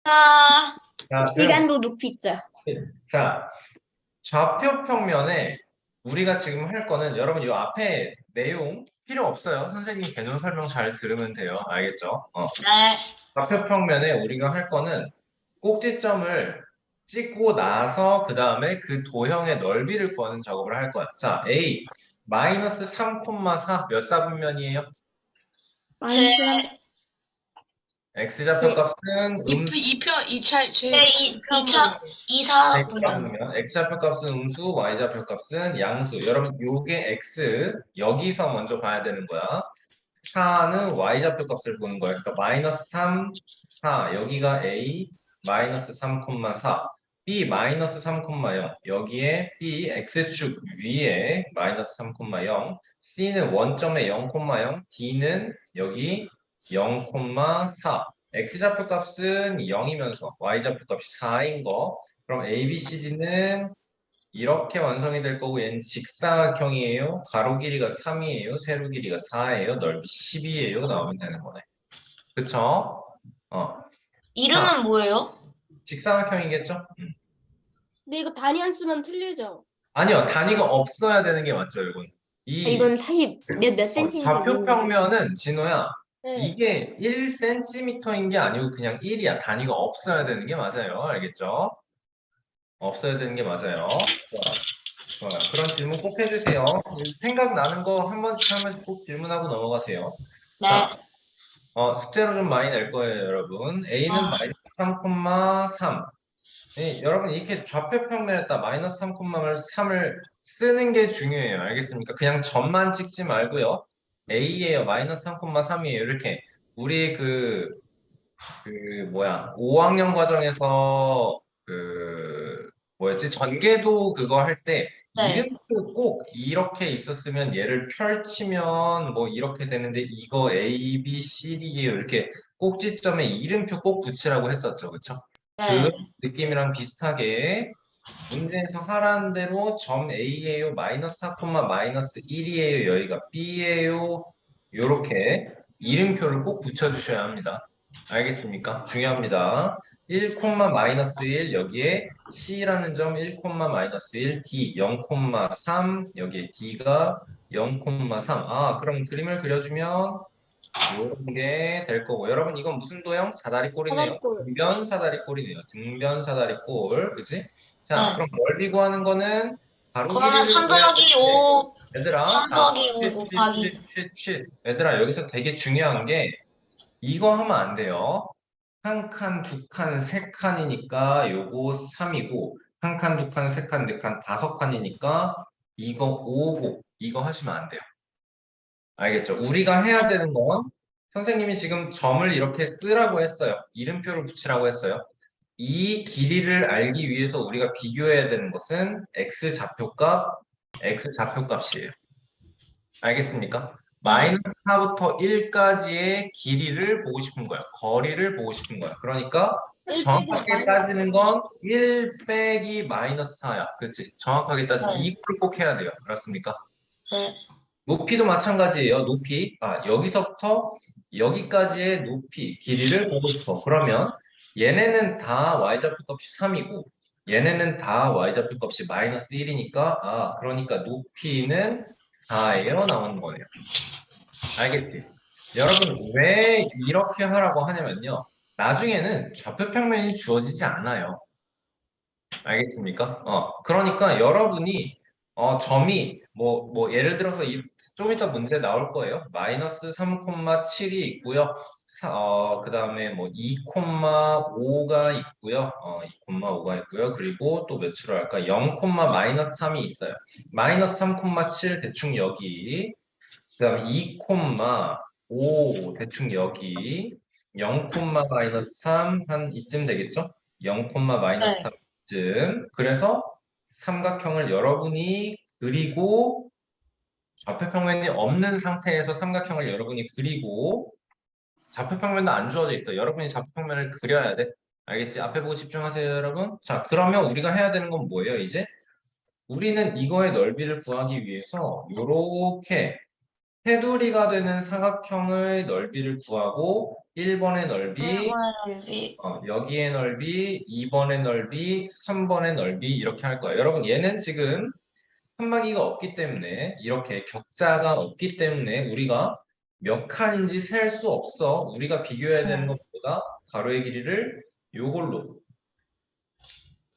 아, 자, 그럼 시간도 높이자. 자, 좌표 평면에 우리가 지금 할 거는 여러분 이 앞에 내용 필요 없어요. 선생님 개념 설명 잘 들으면 돼요. 알겠죠? 네. 좌표 평면에 우리가 할 거는 꼭지점을 찍고 나서 그 다음에 그 도형의 넓이를 구하는 작업을 할 거야. 자, A 마이너스 3,4 몇 사분면이에요? 제, 마이너스 3, x좌표 네, 값은 제 제 2차, 2사분면. 그러면 x좌표 값은 음수, y좌표 값은 양수. 여러분, 요게 x 여기서 먼저 봐야 되는 거야. 4는 y좌표 값을 보는 거야. 그러니까 마이너스 3, 4 여기가 a 마이너스 3,4 b 마이너스 3,0 여기에 b x축 위에 마이너스 3,0 c는 원점에 0,0 d는 여기 0,4 x좌표 값은 0이면서 y좌표 값이 4인 거. 그럼 a, b, c, d는 이렇게 완성이 될 거고 얘는 직사각형이에요. 가로 길이가 3이에요. 세로 길이가 4예요. 넓이 10이에요. 나오면 되는 거네. 그쵸? 어. 자, 이름은 뭐예요? 직사각형이겠죠? 근데 이거 단위 안 쓰면 틀리죠? 아니요. 단위가 없어야 되는 게 맞죠, 이건. 이 이건 사실 몇 센치인지 좌표 모르는데. 평면은 진호야. 네. 이게 1cm인 게 아니고 그냥 1이야. 단위가 없어야 되는 게 맞아요. 알겠죠? 없어야 되는 게 맞아요. 좋아요. 그런 질문 꼭 해주세요. 생각나는 거 한 번씩 하면 꼭 질문하고 넘어가세요. 네. 자, 숙제로 좀 많이 낼 거예요, 여러분. A는 아, 마이너스 3,3. 네, 여러분, 이렇게 좌표 평면에다 마이너스 3,3을 쓰는 게 중요해요. 알겠습니까? 그냥 점만 찍지 말고요. A예요, 마이너스 3,3이에요. 이렇게. 우리 뭐야, 5학년 과정에서 뭐였지? 전개도 그거 할 때 네. 이름표 꼭 이렇게 있었으면 얘를 펼치면 뭐 이렇게 되는데 이거 A, B, C, D 이렇게 꼭지점에 이름표 꼭 붙이라고 했었죠. 그쵸? 그 네. 느낌이랑 비슷하게 문제에서 하라는 대로 점 A예요. 마이너스 4, 마이너스 1이에요. 여기가 B예요. 요렇게 이름표를 꼭 붙여주셔야 합니다. 알겠습니까? 중요합니다. 1, 마이너스 1 여기에 C라는 점 1, 마이너스 1 D 0,3 여기에 D가 0,3 그럼 그림을 그려주면 이런 게 될 거고 여러분 이건 무슨 도형? 사다리꼴이네요. 사다리꼴. 등변 사다리꼴이네요. 등변 사다리꼴 그지? 자 네. 그럼 넓이 구하는 거는 가로 그러면 길이를 3 구해야 더하기 되는데 5, 얘들아 3 자 더하기 5 곱하기. 얘들아 여기서 되게 중요한 게 이거 하면 안 돼요. 한 칸, 두 칸, 세 칸이니까 요거 3이고 한 칸, 두 칸, 세 칸, 네 칸, 다섯 칸이니까 이거 5고 이거 하시면 안 돼요. 알겠죠? 우리가 해야 되는 건 선생님이 지금 점을 이렇게 쓰라고 했어요. 이름표를 붙이라고 했어요. 이 길이를 알기 위해서 우리가 비교해야 되는 것은 x 좌표값이에요. 알겠습니까? 네. 마이너스 4부터 1까지의 길이를 보고 싶은 거야. 거리를 보고 싶은 거야. 그러니까 1 빼기 정확하게 마이너스 따지는 건 1 빼기 마이너스 4야. 그치? 정확하게 따지면 네. 이걸 꼭 해야 돼요. 알았습니까? 네. 높이도 마찬가지예요. 높이. 여기서부터 여기까지의 높이, 길이를 보고 싶어. 그러면 얘네는 다 y좌표 값이 3이고 얘네는 다 y좌표 값이 마이너스 1이니까 그러니까 높이는 4예요. 나오는 거네요. 알겠지? 여러분 왜 이렇게 하라고 하냐면요. 나중에는 좌표 평면이 주어지지 않아요. 알겠습니까? 그러니까 여러분이 점이 뭐 예를 들어서 좀 이따 문제 나올 거예요. 마이너스 3,7이 있고요. 그 다음에 뭐 2,5가 있고요. 2,5가 있고요. 그리고 또 몇으로 할까? 0, 마이너스 3이 있어요. 마이너스 3,7 대충 여기. 그 다음에 2,5 대충 여기. 0, 마이너스 3 한 이쯤 되겠죠? 0, 마이너스 네. 3쯤. 그래서 삼각형을 여러분이 그리고 좌표평면이 없는 상태에서 삼각형을 여러분이 그리고 좌표평면도 안 주어져 있어. 여러분이 좌표평면을 그려야 돼. 알겠지? 앞에 보고 집중하세요, 여러분. 자, 그러면 우리가 해야 되는 건 뭐예요, 이제? 우리는 이거의 넓이를 구하기 위해서 이렇게 테두리가 되는 사각형의 넓이를 구하고 1번의 넓이, 1번의 넓이. 여기의 넓이, 2번의 넓이, 3번의 넓이 이렇게 할 거예요. 여러분 얘는 지금 칸막이가 없기 때문에 이렇게 격자가 없기 때문에 우리가 몇 칸인지 셀 수 없어. 우리가 비교해야 되는 것보다 가로의 길이를 요걸로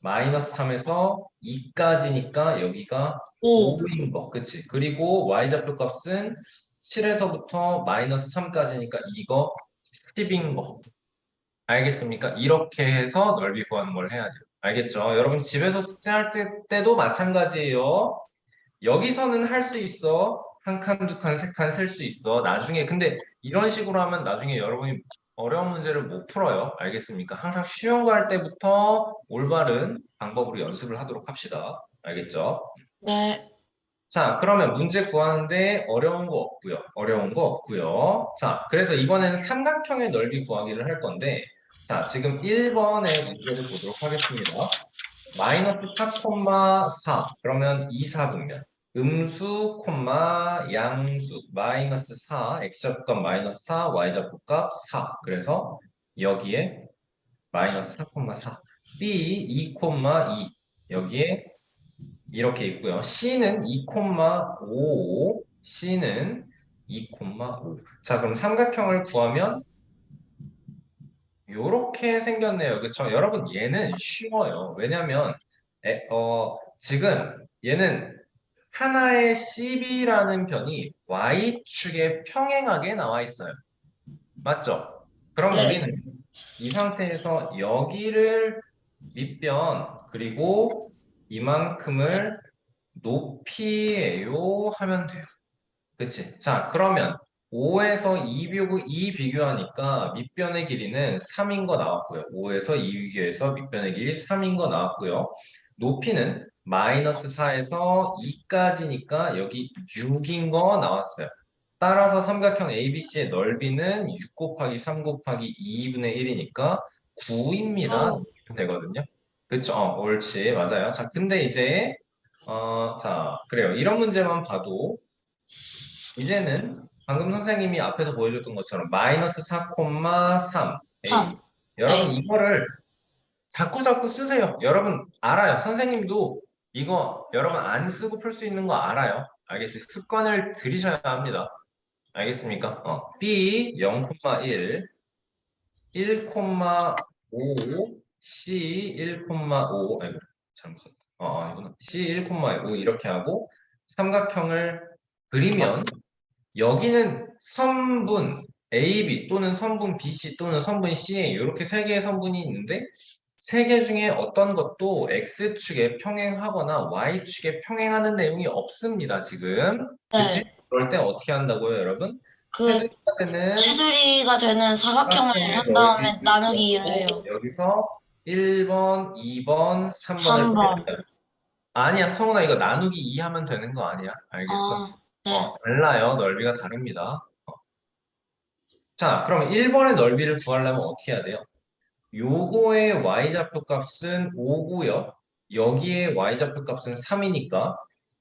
마이너스 3에서 2까지니까 여기가 5. 5인 거. 그치? 그리고 y좌표 값은 7에서부터 마이너스 3까지니까 이거 10인 거. 알겠습니까? 이렇게 해서 넓이 구하는 걸 해야 돼요. 알겠죠? 여러분 집에서 숙제할 때도 마찬가지예요. 여기서는 할 수 있어. 한 칸, 두 칸, 세 칸 셀 수 있어. 나중에 근데 이런 식으로 하면 나중에 여러분이 어려운 문제를 못 풀어요. 알겠습니까? 항상 쉬운 거 할 때부터 올바른 방법으로 연습을 하도록 합시다. 알겠죠? 네. 자, 그러면 문제 구하는데 어려운 거 없고요. 어려운 거 없고요. 자, 그래서 이번에는 삼각형의 넓이 구하기를 할 건데 자, 지금 1번의 문제를 보도록 하겠습니다. 마이너스 4,4 그러면 2사분면 음수, 양수 마이너스 4 x좌표값 마이너스 4 y좌표값 4 그래서 여기에 마이너스 4,4 b 2,2 여기에 이렇게 있고요. C는 2,5 C는 2,5 자 그럼 삼각형을 구하면 요렇게 생겼네요. 그쵸? 여러분 얘는 쉬워요. 왜냐면 지금 얘는 하나의 CB라는 변이 Y축에 평행하게 나와 있어요. 맞죠? 그럼 네. 우리는 이 상태에서 여기를 밑변 그리고 이만큼을 높이에요 하면 돼요. 그치? 자, 그러면 5에서 2 비교하니까 밑변의 길이는 3인 거 나왔고요. 5에서 2 비교해서 밑변의 길이 3인 거 나왔고요. 높이는 마이너스 4에서 2까지니까 여기 6인 거 나왔어요. 따라서 삼각형 ABC의 넓이는 6 곱하기 3 곱하기 2분의 1이니까 9입니다. 되거든요. 그쵸? 옳지. 맞아요. 자, 근데 이제 자, 그래요. 이런 문제만 봐도 이제는 방금 선생님이 앞에서 보여줬던 것처럼 마이너스 4,3 A. 3. 여러분 A. 이거를 자꾸 쓰세요. 여러분 알아요. 선생님도 이거 여러분 안 쓰고 풀 수 있는 거 알아요. 알겠지? 습관을 들이셔야 합니다. 알겠습니까? B 0,1, 1,5, C 1,5. 아이고 잘못 썼다. 이거는 C 1,5 이렇게 하고 삼각형을 그리면 여기는 선분 AB 또는 선분 BC 또는 선분 CA 이렇게 세 개의 선분이 있는데 세 개 중에 어떤 것도 X축에 평행하거나 Y축에 평행하는 내용이 없습니다. 지금. 그치? 네. 그럴 때 어떻게 한다고요, 여러분? 그 테두리가 되는 테두리가 되는 사각형을 삼각형의 한 다음에 넓이를 나누기를 구하고 해요. 여기서 1번, 2번, 3번을 3번. 빼요. 아니야, 성훈아 이거 나누기 2 하면 되는 거 아니야? 알겠어? 네. 달라요. 넓이가 다릅니다. 자, 그럼 1번의 넓이를 구하려면 어떻게 해야 돼요? 요거의 y좌표 값은 5고요. 여기에 y좌표 값은 3이니까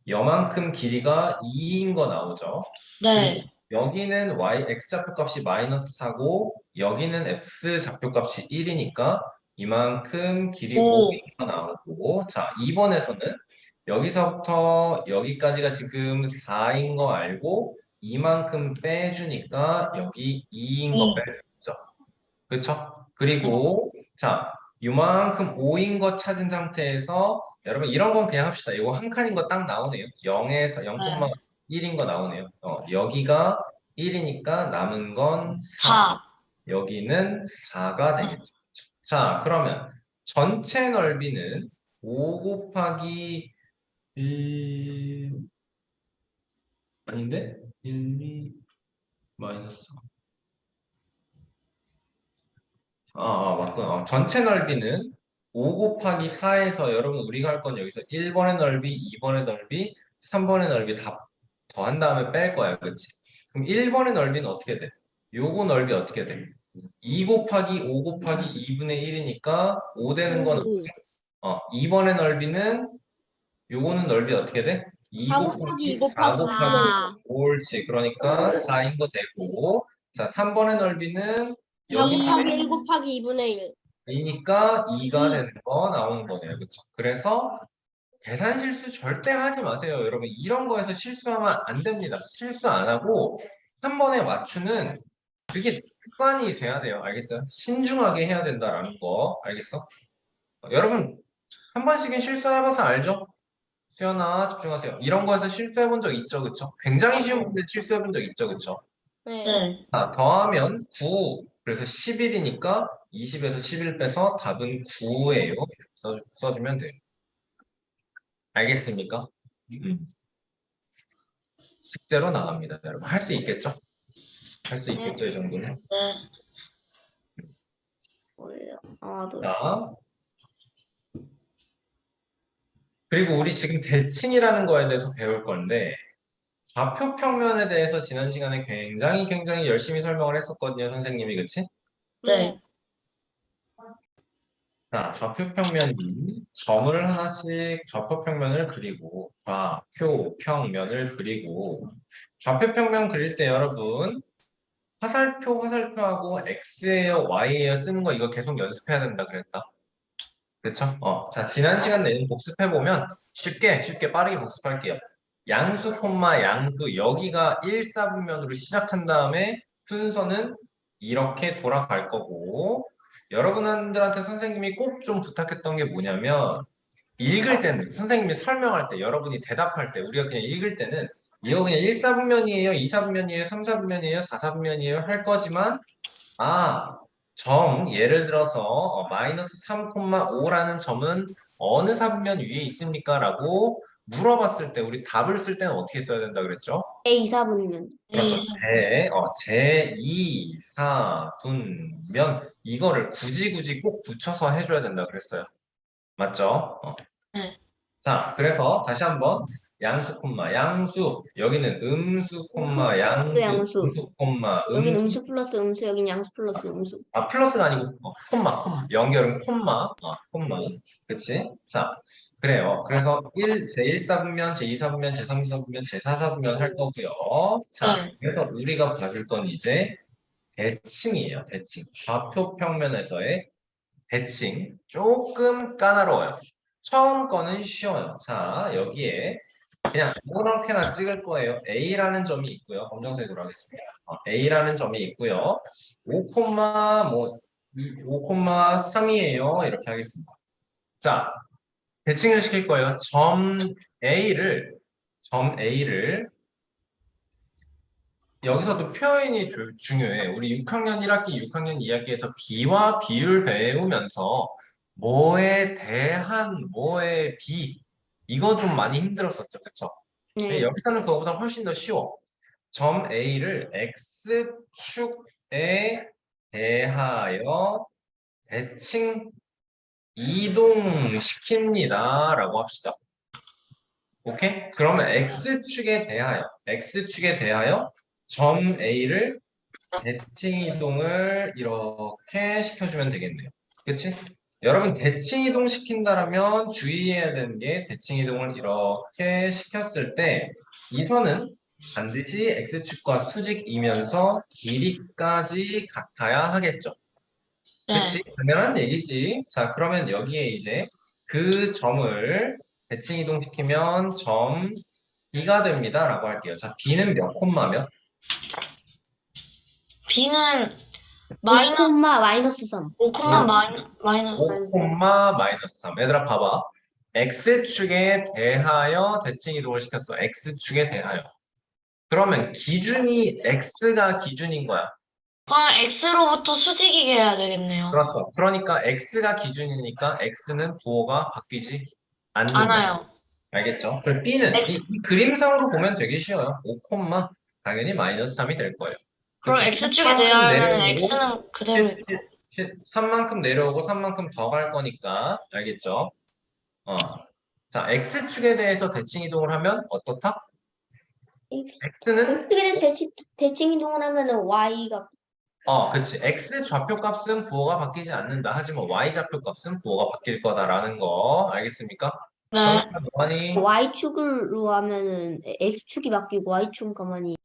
요만큼 길이가 2인 거 나오죠. 네. 여기는 x좌표 값이 마이너스 4고 여기는 x좌표 값이 1이니까 이만큼 길이 5. 5인 거 나오고 자, 2번에서는 여기서부터 여기까지가 지금 4인 거 알고 이만큼 빼주니까 여기 2인 거 2. 빼주죠. 그쵸? 그리고 자, 요만큼 5인 거 찾은 상태에서 여러분 이런 건 그냥 합시다. 이거 한 칸인 거 딱 나오네요. 0에서 0,1인 거 나오네요. 여기가 1이니까 남은 건 4. 4. 여기는 4가 되겠죠. 자, 그러면 전체 넓이는 5 곱하기 1 아닌데? 1, 2 마이너스 맞구나. 전체 넓이는 5 곱하기 4에서 여러분 우리가 할 건 여기서 1번의 넓이, 2번의 넓이, 3번의 넓이 다 더한 다음에 뺄 거야. 그렇지? 그럼 1번의 넓이는 어떻게 돼? 요거 넓이 어떻게 돼? 2 곱하기 5 곱하기 2분의 1이니까 5 되는 건 없죠. 2번의 넓이는 요거는 넓이 어떻게 돼? 2 4 곱하기 곱하기 2 4 곱하기 곱하기 4. 옳지. 그러니까 4인 거 되고 자, 3번의 넓이는 4 여기 곱하기 1 곱하기 2분의 1. 2니까 2가 되는 거 나오는 거네요. 그렇죠? 그래서 계산 실수 절대 하지 마세요. 여러분 이런 거에서 실수하면 안 됩니다. 실수 안 하고 한 번에 맞추는 그게 습관이 돼야 돼요. 알겠어요? 신중하게 해야 된다라는 거. 알겠어? 여러분 한 번씩은 실수해봐서 알죠? 수연아 집중하세요. 이런 거에서 실수해본 적 있죠? 그쵸? 굉장히 쉬운 문제 실수해본 적 있죠? 그쵸? 네. 네. 자, 더하면 9. 그래서 11이니까 20에서 11 빼서 답은 9예요. 써주면 돼요. 알겠습니까? 숙제로 나갑니다, 여러분. 할 수 있겠죠? 할 수 있겠죠, 이 정도는? 네. 뭐예요? 아, 너. 자, 그리고 우리 지금 대칭이라는 거에 대해서 배울 건데, 좌표 평면에 대해서 지난 시간에 굉장히 열심히 설명을 했었거든요, 선생님이. 그치? 네. 자, 좌표 평면이 점을 하나씩 좌표 평면을 그리고 좌표 평면을 그리고 좌표 평면 그릴 때 여러분 화살표하고 X예요, Y예요 쓰는 거 이거 계속 연습해야 된다 그랬다. 그쵸? 자, 지난 시간 내용 복습해보면 쉽게 빠르게 복습할게요. 양수, 양수 여기가 1, 4분면으로 시작한 다음에 순서는 이렇게 돌아갈 거고 여러분들한테 선생님이 꼭 좀 부탁했던 게 뭐냐면 읽을 때는 선생님이 설명할 때 여러분이 대답할 때 우리가 그냥 읽을 때는 이거 그냥 1, 4분면이에요, 2, 4분면이에요, 3, 4분면이에요, 4, 4분면이에요 할 거지만 예를 들어서 마이너스 3,5라는 점은 어느 사분면 위에 있습니까? 라고 물어봤을 때 우리 답을 쓸 때는 어떻게 써야 된다 그랬죠? 제2사분면. 그렇죠. 네. 제2사분면 이거를 굳이 꼭 붙여서 해줘야 된다 그랬어요. 맞죠? 네. 자, 그래서 다시 한번 양수, 양수 여기는 음수, 양수, 양수. 음수, 여긴 음수 음수 플러스 음수, 여긴 양수 플러스 음수. 플러스가 아니고 연결은 콤마 그치? 자 그래요. 그래서 제1사분면, 제2사분면, 제3사분면, 제4사분면 할 거고요. 자 네. 그래서 우리가 봐줄 건 이제 대칭이에요. 대칭 좌표 평면에서의 대칭 조금 까다로워요. 처음 거는 쉬워요. 자 여기에 그냥 아무렇게나 찍을 거예요. A라는 점이 있고요. 검정색으로 하겠습니다. A라는 점이 있고요. 5, 뭐 5,3이에요. 이렇게 하겠습니다. 자, 대칭을 시킬 거예요. 점 A를 여기서도 표현이 중요해. 우리 6학년 1학기, 6학년 2학기에서 비와 비율 배우면서 뭐에 대한 뭐에 비 이거 좀 많이 힘들었었죠. 그쵸? 네. 여기서는 그거보다 훨씬 더 쉬워. 점 A를 X축에 대하여 대칭 이동시킵니다. 라고 합시다. 오케이? 그러면 X축에 대하여 점 A를 대칭 이동을 이렇게 시켜주면 되겠네요. 그치? 여러분 대칭 이동 시킨다라면 주의해야 되는 게 대칭 이동을 이렇게 시켰을 때 이 선은 반드시 X축과 수직이면서 길이까지 같아야 하겠죠. 그치? 네. 당연한 얘기지. 자, 그러면 여기에 이제 그 점을 대칭 이동시키면 점 B가 됩니다. 라고 할게요. 자, B는 몇 콤마면? B는 5, 마이너스 마이너스 3. 5, 마이너스 5, 마이너스 3. 얘들아 봐봐. X축에 대하여 대칭 이동을 시켰어. X축에 대하여. 그러면 기준이 X가 기준인 거야. 그럼 X로부터 수직이게 해야 되겠네요. 그렇죠. 그러니까 X가 기준이니까 X는 부호가 바뀌지 않는 거야. 않아요. 알겠죠? 그럼 B는 이 그림상으로 보면 되게 쉬워요. 5, 당연히 마이너스 3이 될 거예요. 그럼 그치? X축에 대하면 내려오고, X는 그대로 있고. 3만큼 내려오고 3만큼 더 갈 거니까 알겠죠? 자, X축에 대해서 대칭 이동을 하면 어떻다? X는 X축에 대해서 대칭 이동을 하면은 Y가. 그치. X 좌표 값은 부호가 바뀌지 않는다. 하지만 Y 좌표 값은 부호가 바뀔 거다라는 거 알겠습니까? 네. 가만히. Y축으로 하면은 X축이 바뀌고 Y축은 가만히.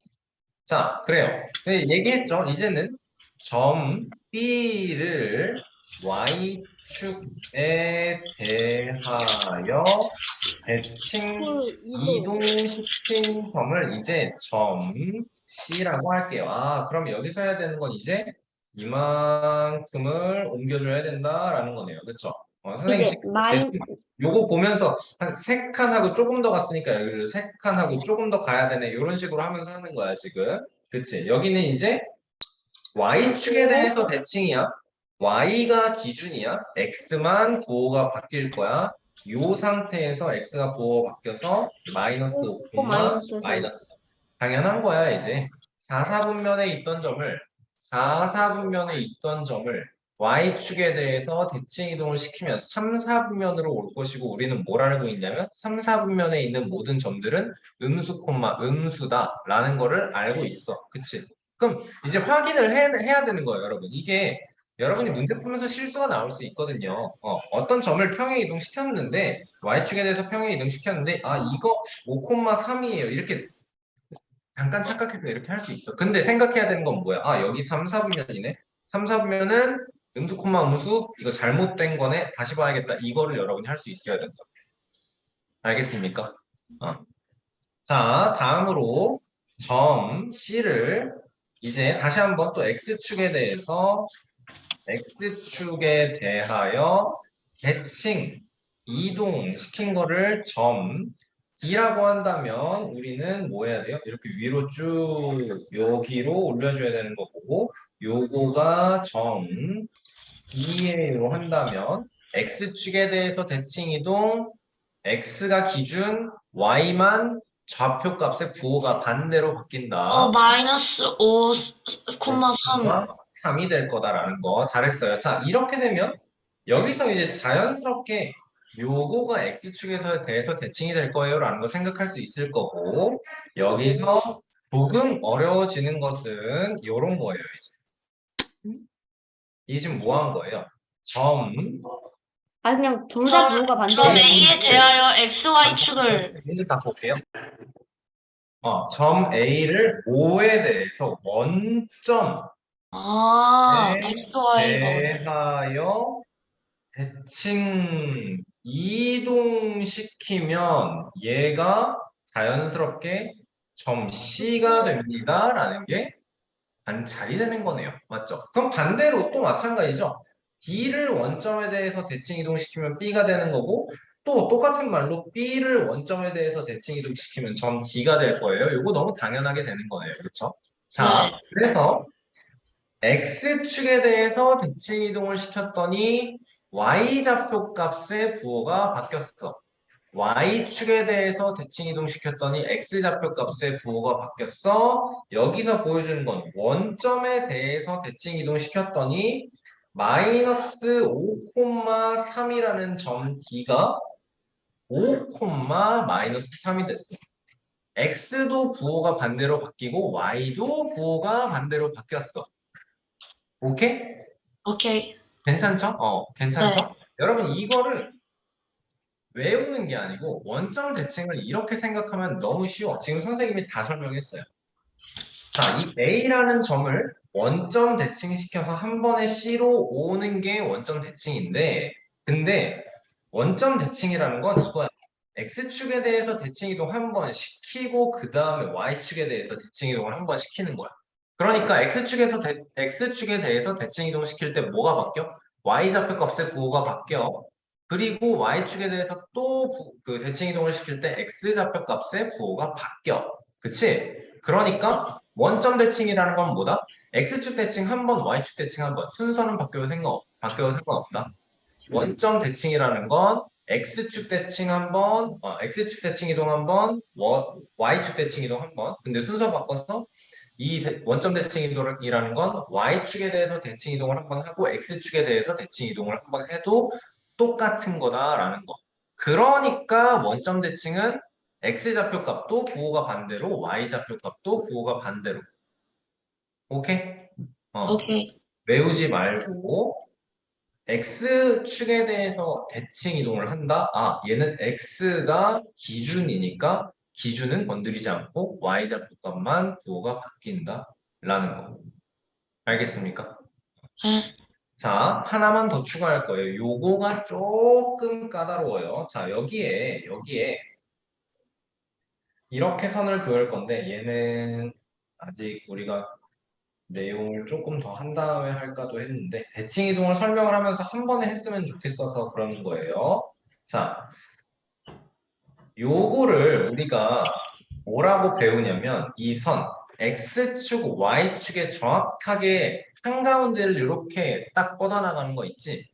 자, 그래요. 네, 얘기했죠. 이제는 점 B를 y축에 대하여 대칭 이동시킨 점을 이제 점 C라고 할게요. 아, 그럼 여기서 해야 되는 건 이제 이만큼을 옮겨줘야 된다라는 거네요. 그렇죠? 선생님 이제 지금 마이 요거 보면서 한 3칸하고 조금 더 갔으니까 여기를 3칸하고 조금 더 가야 되네. 이런 식으로 하면서 하는 거야, 지금. 그치? 여기는 이제 y축에 대해서 대칭이야. y가 기준이야. x만 부호가 바뀔 거야. 요 상태에서 x가 부호가 바뀌어서 마이너스 5, 마이너스 3. 마이너스. 당연한 거야, 이제. 4사분면에 있던 점을 4사분면에 있던 점을 y축에 대해서 대칭 이동을 시키면 3사분면으로 올 것이고 우리는 뭘 알고 있냐면 3사분면에 있는 모든 점들은 음수, 음수다라는 거를 알고 있어. 그치? 그럼 이제 확인을 해야 되는 거예요, 여러분. 이게 여러분이 문제 풀면서 실수가 나올 수 있거든요. 어떤 점을 평행 이동시켰는데 y축에 대해서 평행 이동시켰는데 아 이거 5,3이에요. 이렇게 잠깐 착각해서 이렇게 할 수 있어. 근데 생각해야 되는 건 뭐야? 아 여기 3, 4분면이네. 3, 4분면은 음수, 음수 이거 잘못된 거네. 다시 봐야겠다. 이거를 여러분이 할 수 있어야 된다. 알겠습니까? 자, 다음으로 점 C를 이제 다시 한번 또 X축에 대하여 대칭 이동시킨 거를 점 D라고 한다면 우리는 뭐 해야 돼요? 이렇게 위로 쭉 여기로 올려줘야 되는 거고 요거가 점 D로 한다면 X축에 대해서 대칭 이동 X가 기준 Y만 좌표값의 부호가 반대로 바뀐다. 마이너스 5, 3. 3이 될 거다라는 거 잘했어요. 자, 이렇게 되면 여기서 이제 자연스럽게 요거가 X축에서 대해서 대칭이 될 거예요라는 거 생각할 수 있을 거고 여기서 조금 어려워지는 것은 요런 거예요. 이제 지금 뭐 한 거예요? 점 그냥 둘 다 부호가 점 반대로 A에 대하여 XY축을 이제 다 볼게요. 점 A를 5에 대해서 원점 XY가 대하여 대칭 이동시키면 얘가 자연스럽게 점 C가 됩니다라는 게 관찰이 되는 거네요. 맞죠? 그럼 반대로 또 마찬가지죠. D를 원점에 대해서 대칭 이동시키면 B가 되는 거고 또 똑같은 말로 B를 원점에 대해서 대칭 이동시키면 점 D가 될 거예요. 이거 너무 당연하게 되는 거예요. 그렇죠? 자, 네. 그래서 X축에 대해서 대칭 이동을 시켰더니 Y좌표 값의 부호가 바뀌었어. Y축에 대해서 대칭 이동시켰더니 X좌표 값의 부호가 바뀌었어. 여기서 보여주는 건 원점에 대해서 대칭 이동시켰더니 마이너스 5,3이라는 점 D가 5, 마이너스 3이 됐어. X도 부호가 반대로 바뀌고 Y도 부호가 반대로 바뀌었어. 오케이? 오케이. 괜찮죠? 괜찮죠? 네. 여러분 이거를 외우는 게 아니고 원점 대칭을 이렇게 생각하면 너무 쉬워. 지금 선생님이 다 설명했어요. 자, 이 A라는 점을 원점 대칭시켜서 한 번에 C로 오는 게 원점 대칭인데 근데 원점 대칭이라는 건 이거야. X축에 대해서 대칭 이동 한 번 시키고 그 다음에 Y축에 대해서 대칭 이동을 한 번 시키는 거야. 그러니까 X축에 대해서 대칭 이동 시킬 때 뭐가 바뀌어? Y좌표 값의 부호가 바뀌어. 그리고 Y축에 대해서 또 그 대칭 이동을 시킬 때 X좌표 값의 부호가 바뀌어. 그치? 그러니까 원점 대칭이라는 건 뭐다? X축 대칭 한 번, Y축 대칭 한 번. 순서는 바뀌어도 상관없다. 원점 대칭이라는 건 X축 대칭 한 번, X축 대칭 이동 한 번, Y축 대칭 이동 한 번. 근데 순서 바꿔서 원점 대칭 이동이라는 건 Y축에 대해서 대칭 이동을 한 번 하고 X축에 대해서 대칭 이동을 한 번 해도 똑같은 거다라는 거. 그러니까 원점 대칭은 X좌표 값도 부호가 반대로 Y좌표 값도 부호가 반대로. 오케이? 오케이. 외우지 말고 X축에 대해서 대칭 이동을 한다? 얘는 X가 기준이니까 기준은 건드리지 않고 Y좌표 값만 부호가 바뀐다 라는 거. 알겠습니까? 네. 자, 하나만 더 추가할 거예요. 요거가 조금 까다로워요. 자, 여기에 이렇게 선을 그을 건데 얘는 아직 우리가 내용을 조금 더 한 다음에 할까도 했는데 대칭 이동을 설명을 하면서 한 번에 했으면 좋겠어서 그러는 거예요. 자, 요거를 우리가 뭐라고 배우냐면 이 선 X축, Y축에 정확하게 한가운데를 이렇게 딱 뻗어나가는 거 있지?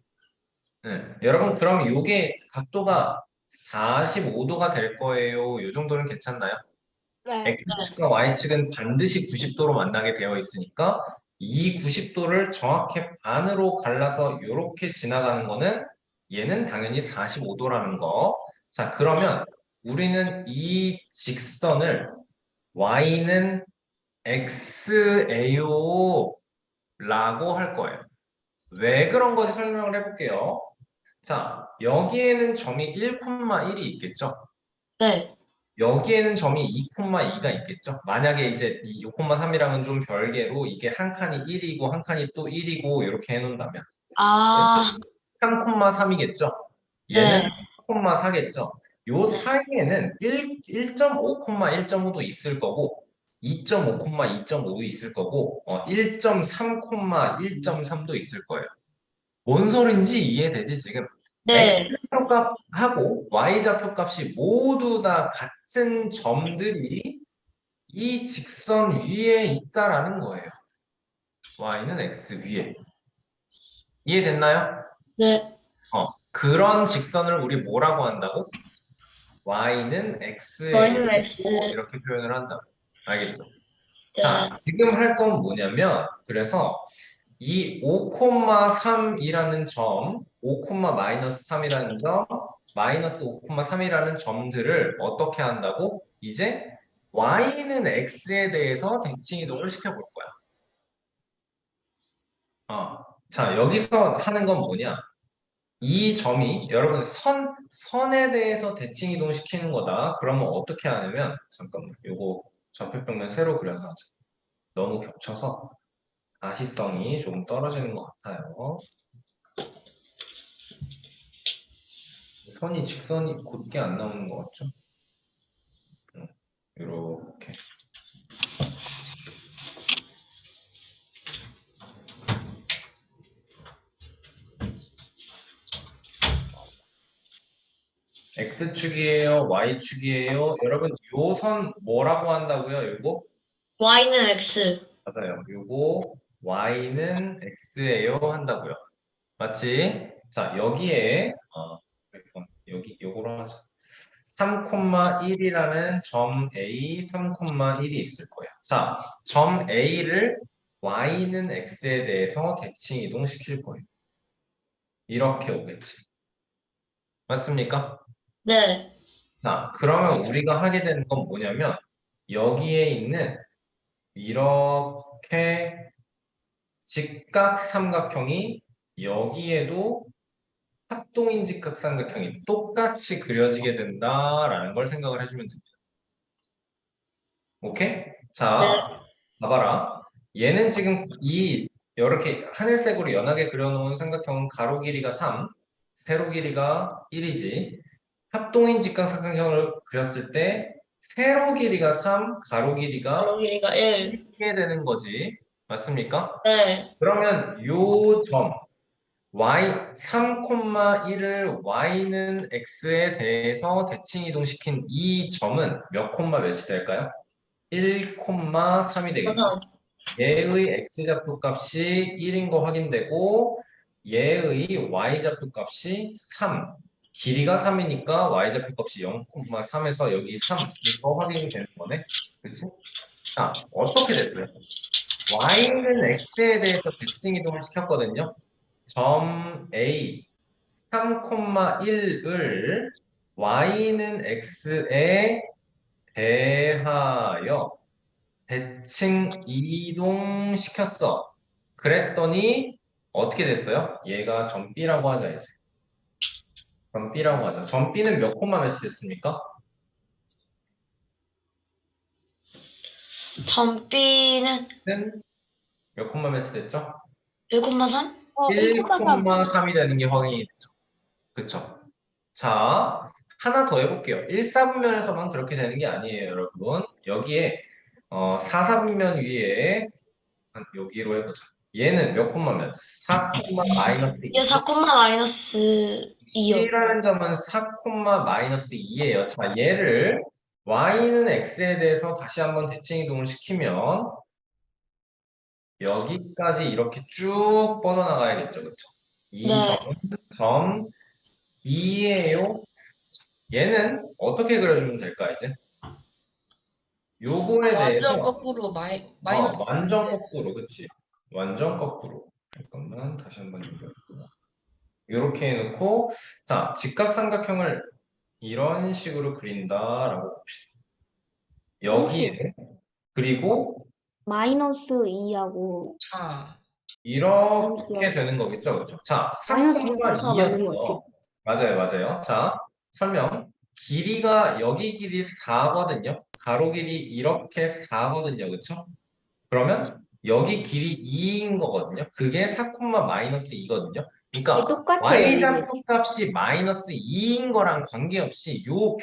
네. 여러분 그럼 요게 각도가 45도가 될 거예요. 요 정도는 괜찮나요? 네. X축과 Y축은 반드시 90도로 만나게 되어 있으니까 이 90도를 정확히 반으로 갈라서 이렇게 지나가는 거는 얘는 당연히 45도라는 거. 자, 그러면 우리는 이 직선을 Y는 X에요 라고 할 거예요. 왜 그런 건지 설명을 해볼게요. 자, 여기에는 점이 1,1이 있겠죠? 네. 여기에는 점이 2,2가 있겠죠? 만약에 이제 이 6,3이랑은 좀 별개로 이게 한 칸이 1이고 한 칸이 또 1이고 이렇게 해놓는다면 아, 3,3이겠죠? 얘는 네. 4,4겠죠? 요 네. 사이에는 1.5, 1.5도 있을 거고 2.5, 2.5도 있을 거고 1.3, 1.3도 있을 거예요. 뭔 소린지 이해되지 지금? 네. X좌표값하고 Y좌표값이 모두 다 같은 점들이 이 직선 위에 있다라는 거예요. Y는 X 위에. 이해됐나요? 네. 그런 직선을 우리 뭐라고 한다고? Y는 X에 저희는 X. 이렇게 표현을 한다고. 알겠죠? 네. 자, 지금 할 건 뭐냐면, 그래서 이 5,3이라는 점, 5,-3이라는 점, 마이너스 5,3이라는 점들을 어떻게 한다고? 이제 y는 x에 대해서 대칭 이동을 시켜볼 거야. 자, 여기서 하는 건 뭐냐? 이 점이 여러분 선에 대해서 대칭 이동 시키는 거다. 그러면 어떻게 하냐면 잠깐만, 요거 좌표평면 새로 그려서 하자. 너무 겹쳐서 가시성이 조금 떨어지는 것 같아요. 선이 직선이 곧게 안 나오는 것 같죠? 이렇게. X축이에요? Y축이에요? 여러분, 요 선 뭐라고 한다고요? 요거? Y는 X. 맞아요. 요거 Y는 X예요 한다고요. 맞지? 자, 여기에 여기 요거로 하자. 3,1이라는 점 A, 3,1이 있을 거예요. 자, 점 A를 Y는 X에 대해서 대칭 이동시킬 거예요. 이렇게 오겠지. 맞습니까? 네. 자, 그러면 우리가 하게 되는 건 뭐냐면 여기에 있는 이렇게 직각 삼각형이 여기에도 합동인 직각 삼각형이 똑같이 그려지게 된다라는 걸 생각을 해주면 됩니다. 오케이? 자, 네. 봐봐라. 얘는 지금 이렇게 하늘색으로 연하게 그려놓은 삼각형은 가로 길이가 3, 세로 길이가 1이지. 합동인 직각삼각형을 그렸을 때 세로 길이가 3, 가로 길이가 가로 길이가 1. 1게 되는 거지. 맞습니까? 네. 그러면 요 점 y 3,1을 y는 x에 대해서 대칭 이동시킨 이 점은 몇 콤마 몇이 될까요? 1,3이 되겠죠. 그래서 얘의 x좌표 값이 1인 거 확인되고 얘의 y좌표 값이 3. 길이가 3이니까 y좌표 값이 0,3에서 여기 3 이거 확인이 되는 거네. 그렇지? 자, 어떻게 됐어요? y는 x에 대해서 대칭 이동을 시켰거든요. 점 A 3,1을 y는 x에 대하여 대칭 이동시켰어. 그랬더니 어떻게 됐어요? 얘가 점 B라고 하자 이제. 점 B라고 하자. 점 B는 몇 콤마 몇이 됐습니까? 점 B는 는 몇 콤마 몇이 됐죠? 1,3? 1,3. 1,3이 되는 게 확인이 되죠. 그쵸? 자, 하나 더 해볼게요. 1사분면에서만 그렇게 되는 게 아니에요, 여러분. 여기에 4사분면 위에 한 여기로 해보자. 얘는 몇 콤마면? 4 콤마 마이너스 얘 2죠? 4, 마이너스 2요. C라는 점은 4 콤마 마이너스 2예요. 자, 얘를 y는 x에 대해서 다시 한번 대칭 이동을 시키면 여기까지 이렇게 쭉 뻗어나가야겠죠, 그쵸? 이 네. 점은 점 2예요. 얘는 어떻게 그려주면 될까, 이제? 요거에 완전 대해서 거꾸로 마이너스. 완전 거꾸로, 그치? 완전 거꾸로. 잠깐만, 다시 한번 연결해볼게요. 이렇게 해놓고, 자, 직각삼각형을 이런 식으로 그린다라고 봅시다. 여기에, 그리고 마이너스 2하고 아, 이렇게 되는 거겠죠, 그죠? 자, 마이너스 4콤마 4 맞는 것 2였어. 같아요. 맞아요. 자, 설명. 길이가 여기 길이 4거든요. 가로 길이 이렇게 4거든요. 그쵸? 그러면 여기 길이 2인 거거든요. 그게 4, 마이너스 2거든요. 그러니까 똑같아요, y좌표 값이 마이너스 2인 거랑 관계없이 요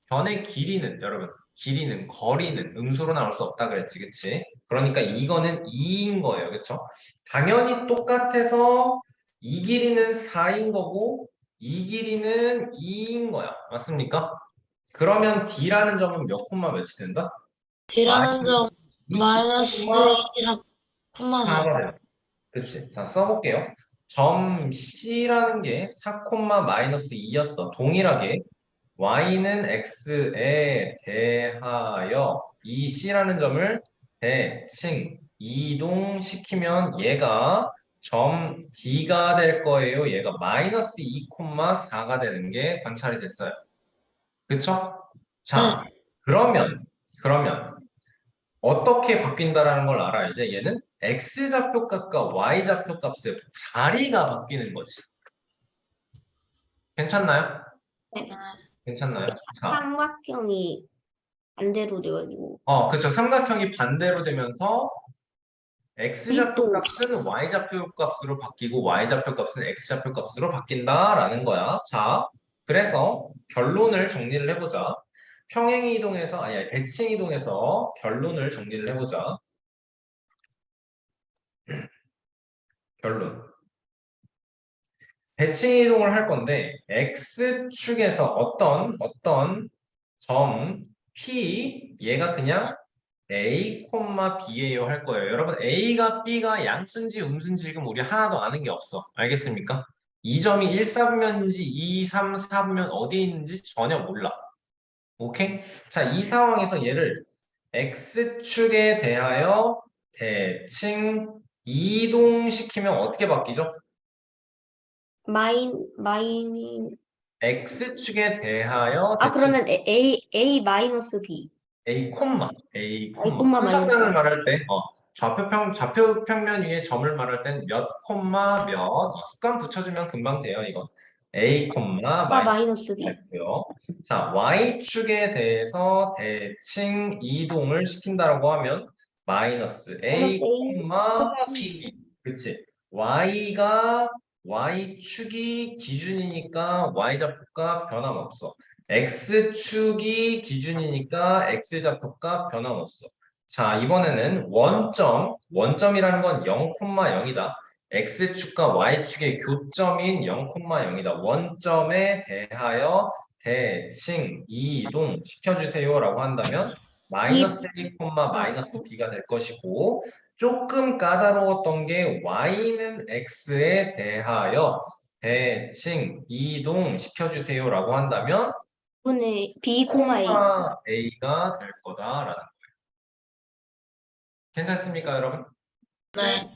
변의 길이는 여러분 길이는 거리는 음수로 나올 수 없다 그랬지, 그치? 그러니까 이거는 2인 거예요, 그쵸? 당연히 똑같아서 이 길이는 4인 거고 이 길이는 2인 거야, 맞습니까? 그러면 D라는 점은 몇 콤마 몇이 된다? D라는 점 마이너스 2, 4, 4. 4가 돼요. 그치? 자, 써볼게요. 점 C라는 게 4, 마이너스 2였어. 동일하게 y는 x에 대하여 이 C라는 점을 대칭 이동시키면 얘가 점 D가 될 거예요. 얘가 마이너스 2, 4가 되는 게 관찰이 됐어요. 그쵸? 자, 네. 그러면 어떻게 바뀐다라는 걸 알아. 이제 얘는 x좌표 값과 y좌표 값의 자리가 바뀌는 거지. 괜찮나요? 네. 괜찮나요? 자, 삼각형이 반대로 돼가지고. 그쵸. 삼각형이 반대로 되면서 x좌표 또 값은 y좌표 값으로 바뀌고 y좌표 값은 x좌표 값으로 바뀐다라는 거야. 자, 그래서 결론을 정리를 해보자. 평행 이동해서 아니 대칭 이동해서 결론을 정리를 해보자. 결론. 대칭 이동을 할 건데 x축에서 어떤 점 p 얘가 그냥 a, b예요 할 거예요. 여러분 a가 b가 양수인지 음수인지 지금 우리 하나도 아는 게 없어. 알겠습니까? 이 점이 1, 4분면인지 2, 3, 4분면 어디에 있는지 전혀 몰라. 오케이? 자, 이 상황에서 얘를 x축에 대하여 대칭 이동시키면 어떻게 바뀌죠? 마인 x축에 대하여 대칭 그러면 A 마이너스 B. A 콤마 마이너스. 삼각형을 말할 때 좌표 평면 위에 점을 말할 땐 몇 콤마 몇 습관 붙여주면 금방 돼요. 이건 A 콤마 마이너스 B. 됐고요. 자, y축에 대해서 대칭 이동을 시킨다라고 하면 마이너스 A 마이너스 A, 콤마 B. B. 그치? y축이 기준이니까 y좌표가 변함없어. x축이 기준이니까 x좌표가 변함없어. 자, 이번에는 원점이라는 건 0,0이다. x축과 y축의 교점인 0,0이다. 원점에 대하여 대칭 이동 시켜주세요라고 한다면 마이너스 1, 마이너스 b가 될 것이고 조금 까다로웠던 게 y는 x에 대하여 대칭 이동 시켜주세요라고 한다면 분의 B, A. a가 될 거다라는 거예요. 괜찮습니까, 여러분? 네.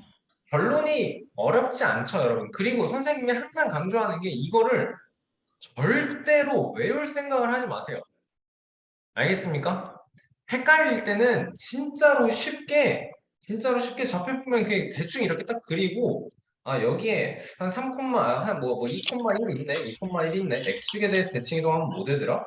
결론이 어렵지 않죠, 여러분. 그리고 선생님이 항상 강조하는 게 이거를 절대로 외울 생각을 하지 마세요. 알겠습니까? 헷갈릴 때는 진짜로 쉽게 좌표 보면 그냥 대충 이렇게 딱 그리고 여기에 한 3, 한 2,1 있네. 2,1 있네. x축에 대해 대칭 이동하면 뭐 되더라?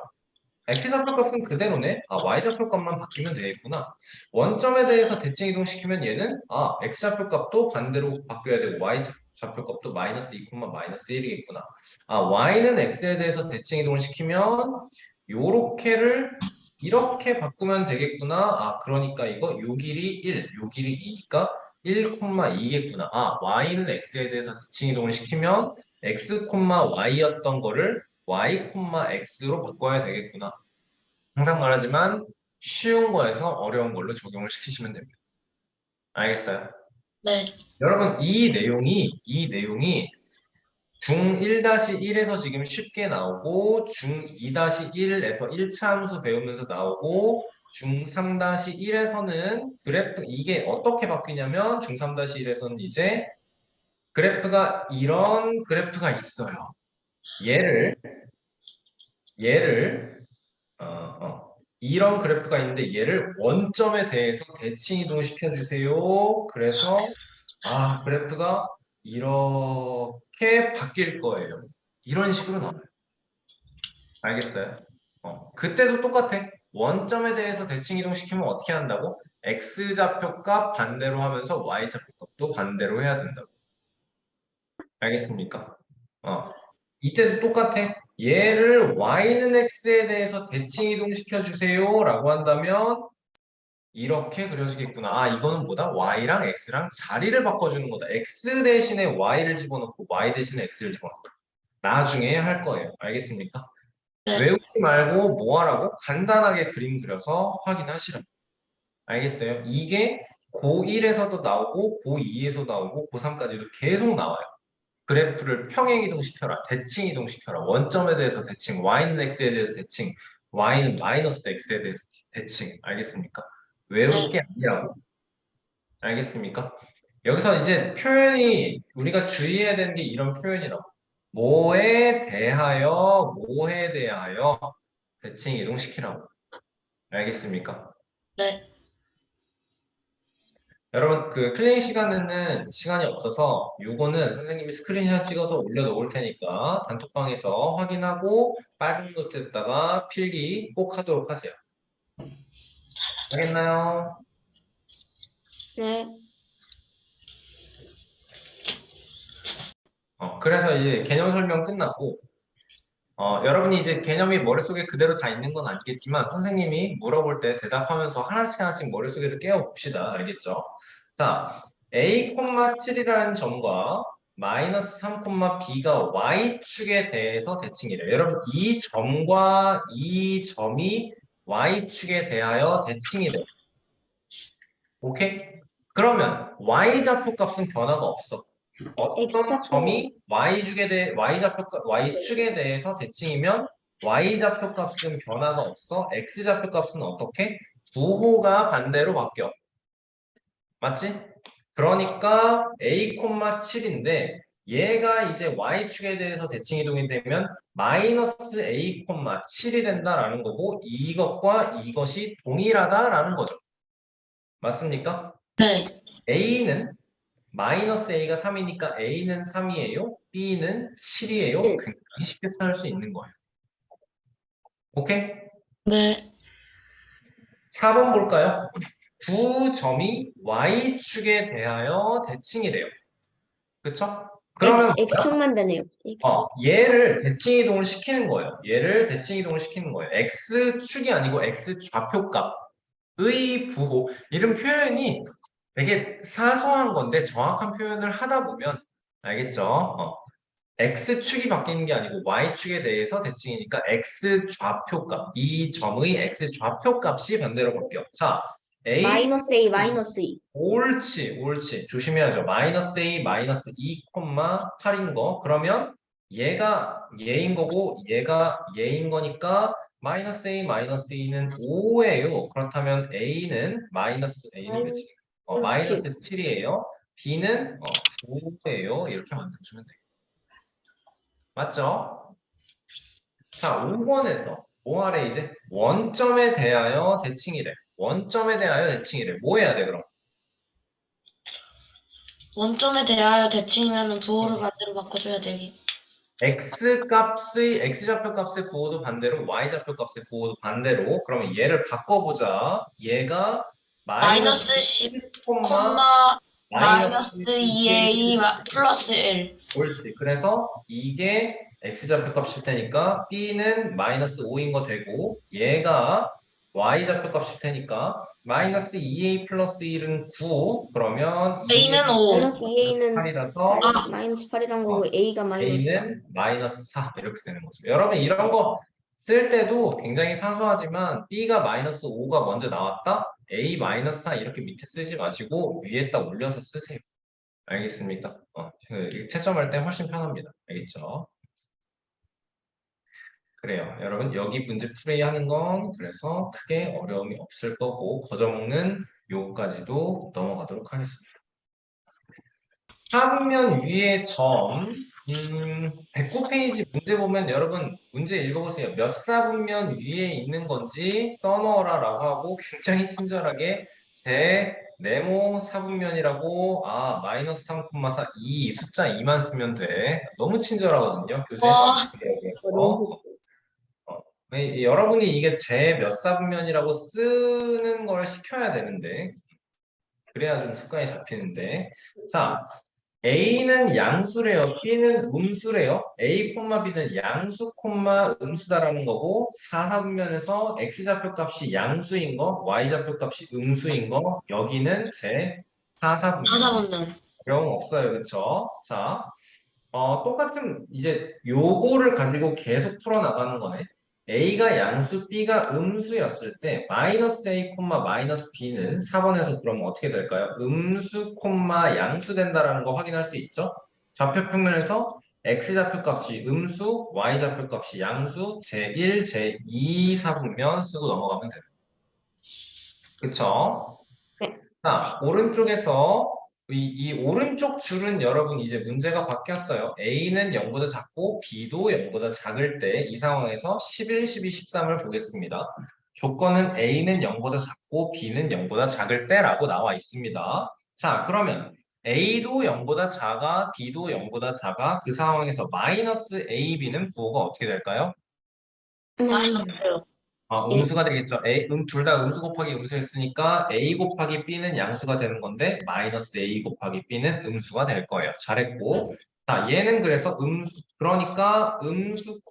x좌표값은 그대로네. 아, y좌표값만 바뀌면 되겠구나. 원점에 대해서 대칭 이동시키면 얘는 x좌표값도 반대로 바뀌어야 되고 y좌표값도 마이너스 2, 마이너스 1이겠구나. 아, y는 x에 대해서 대칭 이동을 시키면 요렇게를 이렇게 바꾸면 되겠구나. 아, 그러니까 이거 요 길이 1, 요 길이 2니까 1, 2겠구나. 아, y는 x에 대해서 대칭 이동을 시키면 x, y였던 거를 y, x로 바꿔야 되겠구나. 항상 말하지만 쉬운 거에서 어려운 걸로 적용을 시키시면 됩니다. 알겠어요? 네. 여러분, 이 내용이 중1-1에서 지금 쉽게 나오고 중2-1에서 1차 함수 배우면서 나오고 중3-1에서는 그래프 이게 어떻게 바뀌냐면 중3-1에서는 이제 그래프가 이런 그래프가 있어요. 얘를 이런 그래프가 있는데 얘를 원점에 대해서 대칭 이동시켜 주세요. 그래서 그래프가 이렇게 바뀔 거예요. 이런 식으로 나와요. 알겠어요? 그때도 똑같아. 원점에 대해서 대칭 이동시키면 어떻게 한다고? x좌표값 반대로 하면서 y좌표값도 반대로 해야 된다고. 알겠습니까? 이때도 똑같아. 얘를 y는 x에 대해서 대칭 이동시켜 주세요 라고 한다면 이렇게 그려지겠구나. 아, 이거는 뭐다? y랑 x랑 자리를 바꿔주는 거다. x 대신에 y를 집어넣고 y 대신에 x를 집어넣고 나중에 할 거예요. 알겠습니까? 네. 외우지 말고 뭐 하라고? 간단하게 그림 그려서 확인하시라고. 알겠어요? 이게 고1에서도 나오고 고2에서 나오고 고3까지도 계속 나와요. 그래프를 평행 이동시켜라. 대칭 이동시켜라. 원점에 대해서 대칭, y는 x에 대해서 대칭, y는 마이너스 x에 대해서 대칭. 알겠습니까? 외울 게 아니라고. 알겠습니까? 여기서 이제 표현이 우리가 주의해야 되는 게 이런 표현이라고. 뭐에 대하여 대칭 이동시키라고. 알겠습니까? 네. 여러분, 그 클리닉 시간에는 시간이 없어서 요거는 선생님이 스크린샷 찍어서 올려놓을 테니까 단톡방에서 확인하고 빨간 노트에다가 필기 꼭 하도록 하세요. 알겠나요? 네. 그래서 이제 개념 설명 끝났고 여러분이 이제 개념이 머릿속에 그대로 다 있는 건 아니겠지만 선생님이 물어볼 때 대답하면서 하나씩 머릿속에서 깨워봅시다. 알겠죠? 자, a,7이라는 점과 마이너스 3, b가 y축에 대해서 대칭이래요. 여러분, 이 점과 이 점이 y축에 대하여 대칭이래요. 오케이? 그러면 y좌표 값은 변화가 없어. 어떤 X좌표. 점이 y축에 대해서 대칭이면 y좌표 값은 변화가 없어. x좌표 값은 어떻게? 부호가 반대로 바뀌어. 맞지? 그러니까 a,7인데 얘가 이제 y축에 대해서 대칭 이동이 되면 마이너스 a,7이 된다라는 거고 이것과 이것이 동일하다라는 거죠. 맞습니까? 네. a는 마이너스 a가 3이니까 a는 3이에요. b는 7이에요. 네. 굉장히 쉽게 찾을 수 있는 거예요. 오케이? 네. 4번 볼까요? 두 점이 y축에 대하여 대칭이래요. 그쵸? 그러면 뭐야? X축만 변해요. 얘를 대칭 이동을 시키는 거예요. 얘를 대칭 이동을 시키는 거예요. x축이 아니고 x좌표값의 부호. 이런 표현이 되게 사소한 건데 정확한 표현을 하다 보면 알겠죠? x축이 바뀌는 게 아니고 y축에 대해서 대칭이니까 x좌표값. 이 점의 x좌표값이 반대로 바뀌어. 자, a 마이너스 A, 마이너스 E. 옳지. 조심해야죠. 마이너스 a, 마이너스 2, 8인 거. 그러면 얘가 얘인 거고 얘가 얘인 거니까 마이너스 a, 마이너스 2는 5예요. 그렇다면 a는 몇이? 마이너스 7이에요. b는 9예요. 이렇게 만들어주면 돼요. 맞죠? 자, 5번에서 뭐 하래 이제? 원점에 대하여 대칭이래. 원점에 대하여 대칭이래. 뭐 해야 돼 그럼? 원점에 대하여 대칭이면 부호를 반대로 바꿔줘야 되기. x좌표 값의 부호도 반대로 y좌표 값의 부호도 반대로. 그러면 얘를 바꿔보자. 얘가 마이너스 마이너스 10, 10, 마이너스 마이너스 2a 2a 플러스 1. 옳지. 그래서 이게 x좌표 값일 테니까 b는 마이너스 5인 거 되고 얘가 y좌표 값일 테니까 마이너스 2a 플러스 1은 9. 그러면 a는 5. 마이너스 2a는 8이라서 8, 마이너스 8이란 거고 A가 마이너스 4. a는 마이너스 4 이렇게 되는 거죠. 여러분 이런 거 쓸 때도 굉장히 사소하지만 b가 마이너스 5가 먼저 나왔다? a 마이너스 4 이렇게 밑에 쓰지 마시고 위에다 올려서 쓰세요. 알겠습니까? 이게 채점할 때 훨씬 편합니다. 알겠죠? 그래요. 여러분 여기 문제 풀이 하는 건 그래서 크게 어려움이 없을 거고 거저먹는 요거까지도 넘어가도록 하겠습니다. 4분면 위의 점 109페이지 문제 보면 여러분 문제 읽어보세요. 몇 사분면 위에 있는 건지 써넣어라 라고 하고 굉장히 친절하게 제 네모 사분면이라고 마이너스 3,4 2 숫자 2만 쓰면 돼. 너무 친절하거든요. 교수님. 와. 여러분이 이게 제 몇 사분면이라고 쓰는 걸 시켜야 되는데 그래야 좀 습관이 잡히는데 자 A는 양수래요. B는 음수래요. A, B는 양수, 음수다라는 거고 4사분면에서 X좌표 값이 양수인 거, Y좌표 값이 음수인 거 여기는 제 4사분면. 4사분면. 어려움 없어요. 그렇죠? 자, 똑같은 이제 요거를 가지고 계속 풀어나가는 거네. A가 양수, B가 음수였을 때 마이너스 A, 마이너스 B는 4번에서 그러면 어떻게 될까요? 음수, 양수 된다라는 거 확인할 수 있죠? 좌표 평면에서 X좌표 값이 음수, Y좌표 값이 양수, 제1, 제2 사분면 쓰고 넘어가면 돼요. 그쵸? 네. 자, 오른쪽에서 이 오른쪽 줄은 여러분 이제 문제가 바뀌었어요. A는 0보다 작고 B도 0보다 작을 때 이 상황에서 11, 12, 13을 보겠습니다. 조건은 A는 0보다 작고 B는 0보다 작을 때라고 나와 있습니다. 자, 그러면 A도 0보다 작아, B도 0보다 작아. 그 상황에서 마이너스 AB는 부호가 어떻게 될까요? 마이너스요. 음수가 되겠죠. 둘 다 음수 곱하기 음수를 쓰니까 A 곱하기 B는 양수가 되는 건데 마이너스 A 곱하기 B는 음수가 될 거예요. 잘했고. 자, 얘는 그래서 그러니까 음수,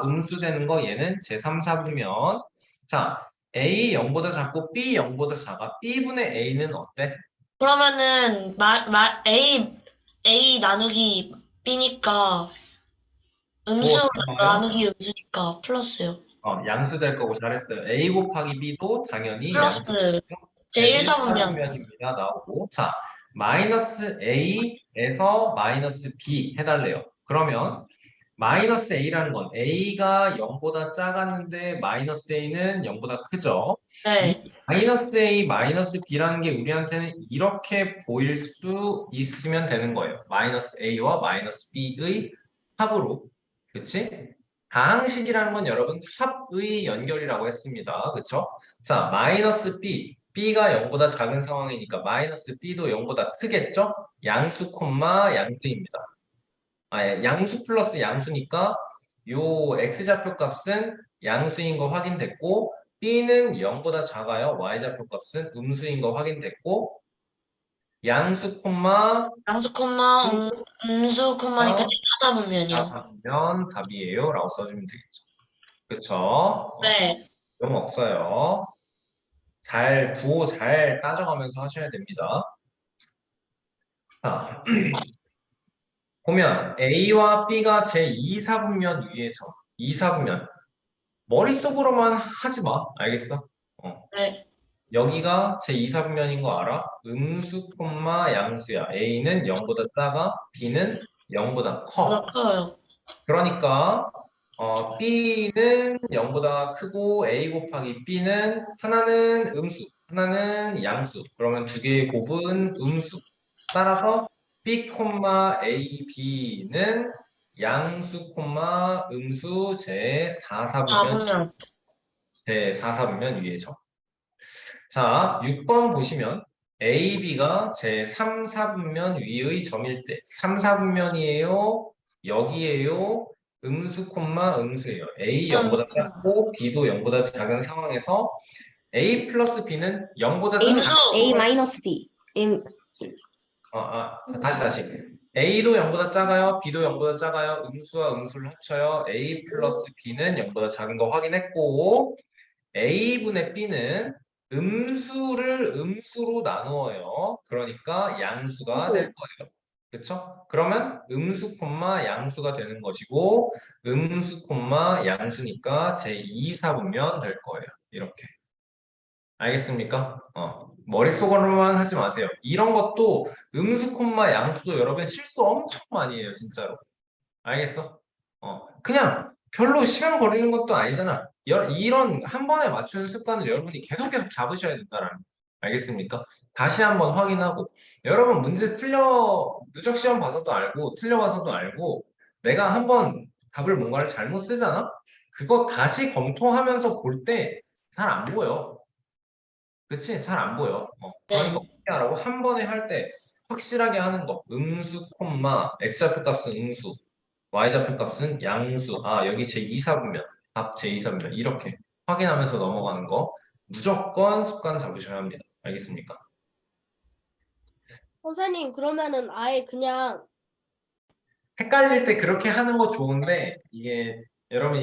음수 되는 거 얘는 제3, 4분면. 자, A 0보다 작고 B 0보다 작아. B분의 A는 어때? 그러면은 A 나누기 B니까 음수 나누기 음수니까 플러스요. 양수 될 거고 잘했어요. A 곱하기 B도 당연히 양수. 플러스 제1사분면. 면입니다 나오고 자 마이너스 A에서 마이너스 B 해달래요. 그러면 마이너스 A라는 건 A가 0보다 작았는데 마이너스 A는 0보다 크죠. 네. 이 마이너스 A, 마이너스 B라는 게 우리한테는 이렇게 보일 수 있으면 되는 거예요. 마이너스 A와 마이너스 B의 합으로. 그치? 다항식이라는 건 여러분 합의 연결이라고 했습니다. 그쵸? 자, 마이너스 B. B가 0보다 작은 상황이니까 마이너스 B도 0보다 크겠죠? 양수, 양수입니다. 양수 플러스 양수니까 요 X좌표 값은 양수인 거 확인됐고 B는 0보다 작아요. Y좌표 값은 음수인 거 확인됐고 양수, 양수 음수 콤마니까 제4사분면이요. 4사분면 답이에요. 라고 써주면 되겠죠. 그쵸? 네. 너무 없어요. 부호 잘 따져가면서 하셔야 됩니다. 자, 보면 A와 B가 제2사분면 위에 점. 2사분면. 머릿속으로만 하지 마. 알겠어? 네. 여기가 제2사분면인 거 알아? 음수, 양수야. A는 0보다 작아, B는 0보다 커. 보다 커요. 그러니까 B는 0보다 크고 A 곱하기 B는 하나는 음수, 하나는 양수. 그러면 두 개의 곱은 음수. 따라서 B, A, B는 양수, 음수 제4사분면 4분면. 제4사분면 위에 점. 자, 6번 보시면 A, B가 제3, 4분면 위의 점일 때 3, 4분면이에요? 여기에요. 음수 콤마 음수예요. A 0보다 작고 B도 0보다 작은 상황에서 A 플러스 B는 0보다 A, 작은 A 마이너스 B. 자, 다시. A도 0보다 작아요. B도 0보다 작아요. 음수와 음수를 합쳐요. A 플러스 B는 0보다 작은 거 확인했고 A분의 B는 음수를 음수로 나누어요. 그러니까 양수가 될 거예요. 그쵸? 그러면 음수 콤마 양수가 되는 것이고 음수 콤마 양수니까 제2사분면 될 거예요. 이렇게. 알겠습니까? 머릿속으로만 하지 마세요. 이런 것도 음수 콤마 양수도 여러분 실수 엄청 많이 해요, 진짜로. 알겠어? 그냥 별로 시간 걸리는 것도 아니잖아. 이런 한 번에 맞추는 습관을 여러분이 계속 잡으셔야 된다라는 거. 알겠습니까? 다시 한번 확인하고 여러분 문제 누적 시험 봐서도 알고 틀려봐서도 알고 내가 한번 답을 뭔가를 잘못 쓰잖아? 그거 다시 검토하면서 볼 때 잘 안 보여. 그치? 잘 안 보여. 그러니까 네. 어떻게 하라고? 한 번에 할 때 확실하게 하는 거. 음수, 콤마, x좌표 값은 음수, y좌표 값은 양수. 여기 제2사분면, 답 제2사분면. 이렇게 확인하면서 넘어가는 거. 무조건 습관 잡으셔야 합니다. 알겠습니까? 선생님, 그러면은 아예 그냥 헷갈릴 때 그렇게 하는 거 좋은데, 여러분,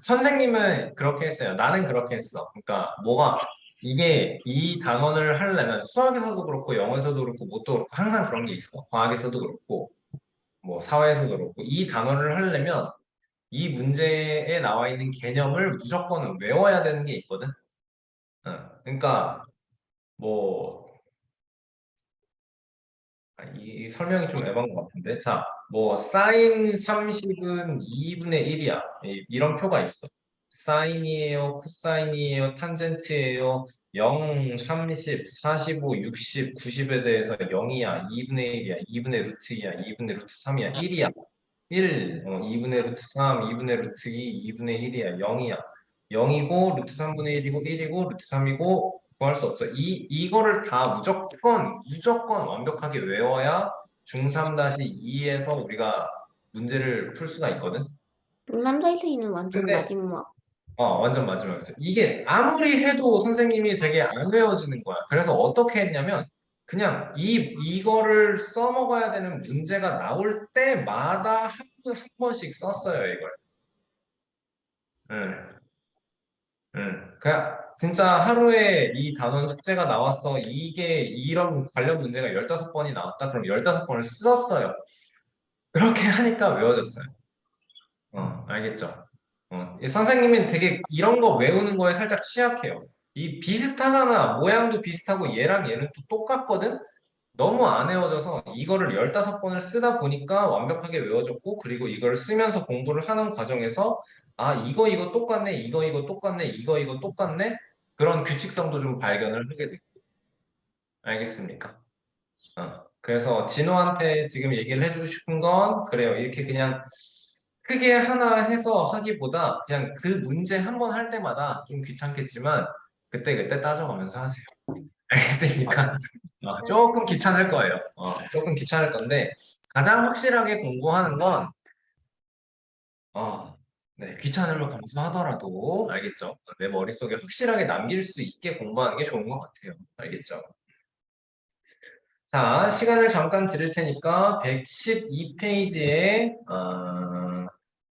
선생님은 그렇게 했어요. 나는 그렇게 했어. 그러니까, 이 단원을 하려면 수학에서도 그렇고, 영어에서도 그렇고, 뭣도 그렇고, 항상 그런 게 있어. 과학에서도 그렇고, 뭐, 사회에서도 그렇고, 이 단원을 하려면 이 문제에 나와 있는 개념을 무조건 외워야 되는 게 있거든. 그러니까, 뭐, 이 설명이 좀 에반 것 같은데. 자, 뭐 사인 30은 2분의 1이야. 이런 표가 있어. 사인이에요, 코사인이에요, 탄젠트예요. 0, 30, 45, 60, 90에 대해서 0이야, 2분의 1이야, 2분의 루트 2야, 2분의 루트 3이야, 1이야. 1, 2분의 루트 3, 2분의 루트 2, 2분의 1이야, 0이야. 0이고, 루트 3분의 1이고, 1이고, 루트 3이고, 구할 수 없어. 이거를 다 무조건 완벽하게 외워야 중3-2에서 우리가 문제를 풀 수가 있거든. 3, 4, 2는 완전 근데, 마지막. 완전 마지막이죠. 이게 아무리 해도 선생님이 되게 안 외워지는 거야. 그래서 어떻게 했냐면, 그냥 이거를 써먹어야 되는 문제가 나올 때마다 한 번씩 썼어요, 이걸. 응, 응. 그냥 진짜 하루에 이 단원 숙제가 나왔어. 이런 관련 문제가 15번이 나왔다. 그럼 15번을 썼어요. 그렇게 하니까 외워졌어요. 알겠죠? 이 선생님은 되게 이런 거 외우는 거에 살짝 취약해요. 이 비슷하잖아. 모양도 비슷하고 얘랑 얘는 또 똑같거든? 너무 안 외워져서 이거를 15번을 쓰다 보니까 완벽하게 외워졌고, 그리고 이걸 쓰면서 공부를 하는 과정에서 이거 똑같네, 이거 똑같네, 이거 똑같네? 그런 규칙성도 좀 발견을 하게 됐고. 알겠습니까? 그래서 진호한테 지금 얘기를 해주고 싶은 건 그래요. 이렇게 그냥 크게 하나 해서 하기보다 그냥 그 문제 한 번 할 때마다 좀 귀찮겠지만 그때그때 따져가면서 하세요. 알겠습니까? 조금 귀찮을 거예요. 조금 귀찮을 건데 가장 확실하게 공부하는 건 네, 귀찮으면 감수하더라도 알겠죠? 내 머릿속에 확실하게 남길 수 있게 공부하는 게 좋은 것 같아요. 알겠죠? 자, 시간을 잠깐 드릴 테니까 112페이지에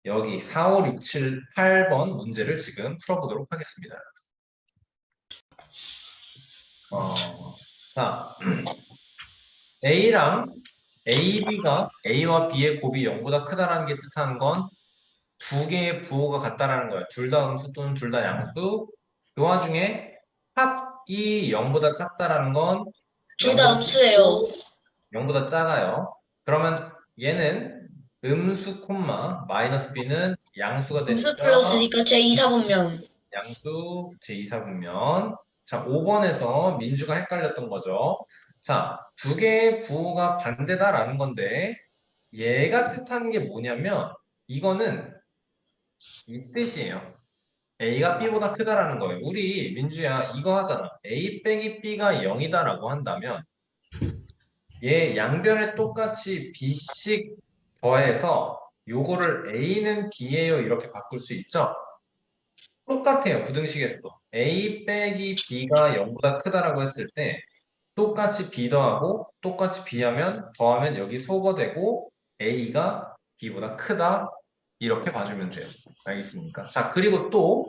여기 4, 5, 6, 7, 8번 문제를 지금 풀어보도록 하겠습니다. 자, A랑 A와 B의 곱이 0보다 크다라는 게 뜻하는 건 두 개의 부호가 같다라는 거예요. 둘 다 음수 또는 둘 다 양수. 그 와중에 합이 0보다 작다라는 건 둘 다 음수예요. 0보다 작아요. 그러면 얘는 음수 콤마 마이너스 b는 양수가 음수 되니까 플러스니까 제2사분면. 양수 제2사분면. 자, 5번에서 민주가 헷갈렸던 거죠. 자, 두 개의 부호가 반대다라는 건데 얘가 뜻하는 게 뭐냐면 이거는 이 뜻이에요. A가 B보다 크다라는 거예요. 우리 민주야 이거 하잖아. A 빼기 B가 0이다라고 한다면 얘 양변에 똑같이 B씩 더해서 요거를 A는 B예요 이렇게 바꿀 수 있죠? 똑같아요. 부등식에서도. A 빼기 B가 0보다 크다라고 했을 때 똑같이 B 더하고 똑같이 B 하면 더하면 여기 소거되고 A가 B보다 크다 이렇게 봐주면 돼요. 알겠습니까? 자, 그리고 또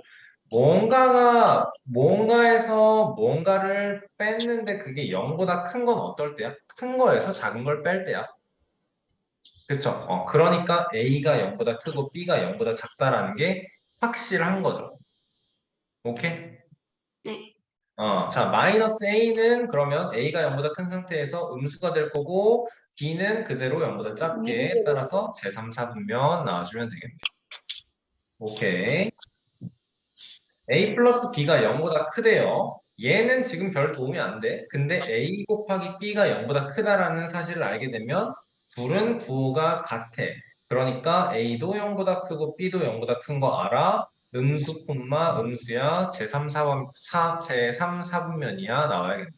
뭔가에서 뭔가를 뺐는데 그게 0보다 큰 건 어떨 때야? 큰 거에서 작은 걸 뺄 때야. 그쵸? 그러니까 A가 0보다 크고 B가 0보다 작다라는 게 확실한 거죠. 오케이? 네. 자, 마이너스 A는 그러면 A가 0보다 큰 상태에서 음수가 될 거고 B는 그대로 0보다 작게 따라서 제3, 4분면 나와주면 되겠네요. 오케이. A 플러스 B가 0보다 크대요. 얘는 지금 별 도움이 안 돼. 근데 A 곱하기 B가 0보다 크다라는 사실을 알게 되면 둘은 부호가 같아. 그러니까 A도 0보다 크고 B도 0보다 큰 거 알아? 음수 콤마 음수야 제3, 4분면이야 나와야겠네.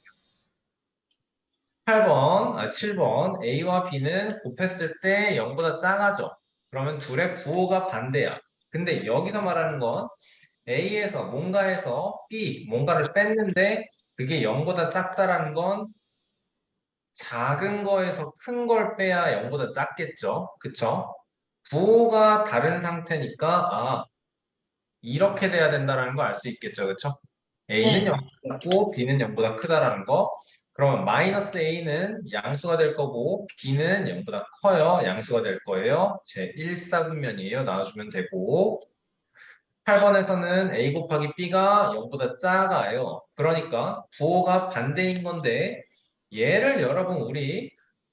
7번 A와 B는 곱했을 때 0보다 작아져. 그러면 둘의 부호가 반대야. 근데 여기서 말하는 건 A에서 뭔가에서 B, 뭔가를 뺐는데 그게 0보다 작다라는 건 작은 거에서 큰 걸 빼야 0보다 작겠죠. 그쵸? 부호가 다른 상태니까 이렇게 돼야 된다는 거 알 수 있겠죠. 그쵸? A는 네. 0보다 작고 B는 0보다 크다라는 거. 그러면 마이너스 A는 양수가 될 거고 B는 0보다 커요. 양수가 될 거예요. 제 1사분면이에요. 나와주면 되고 8번에서는 A 곱하기 B가 0보다 작아요. 그러니까 부호가 반대인 건데 얘를 여러분 우리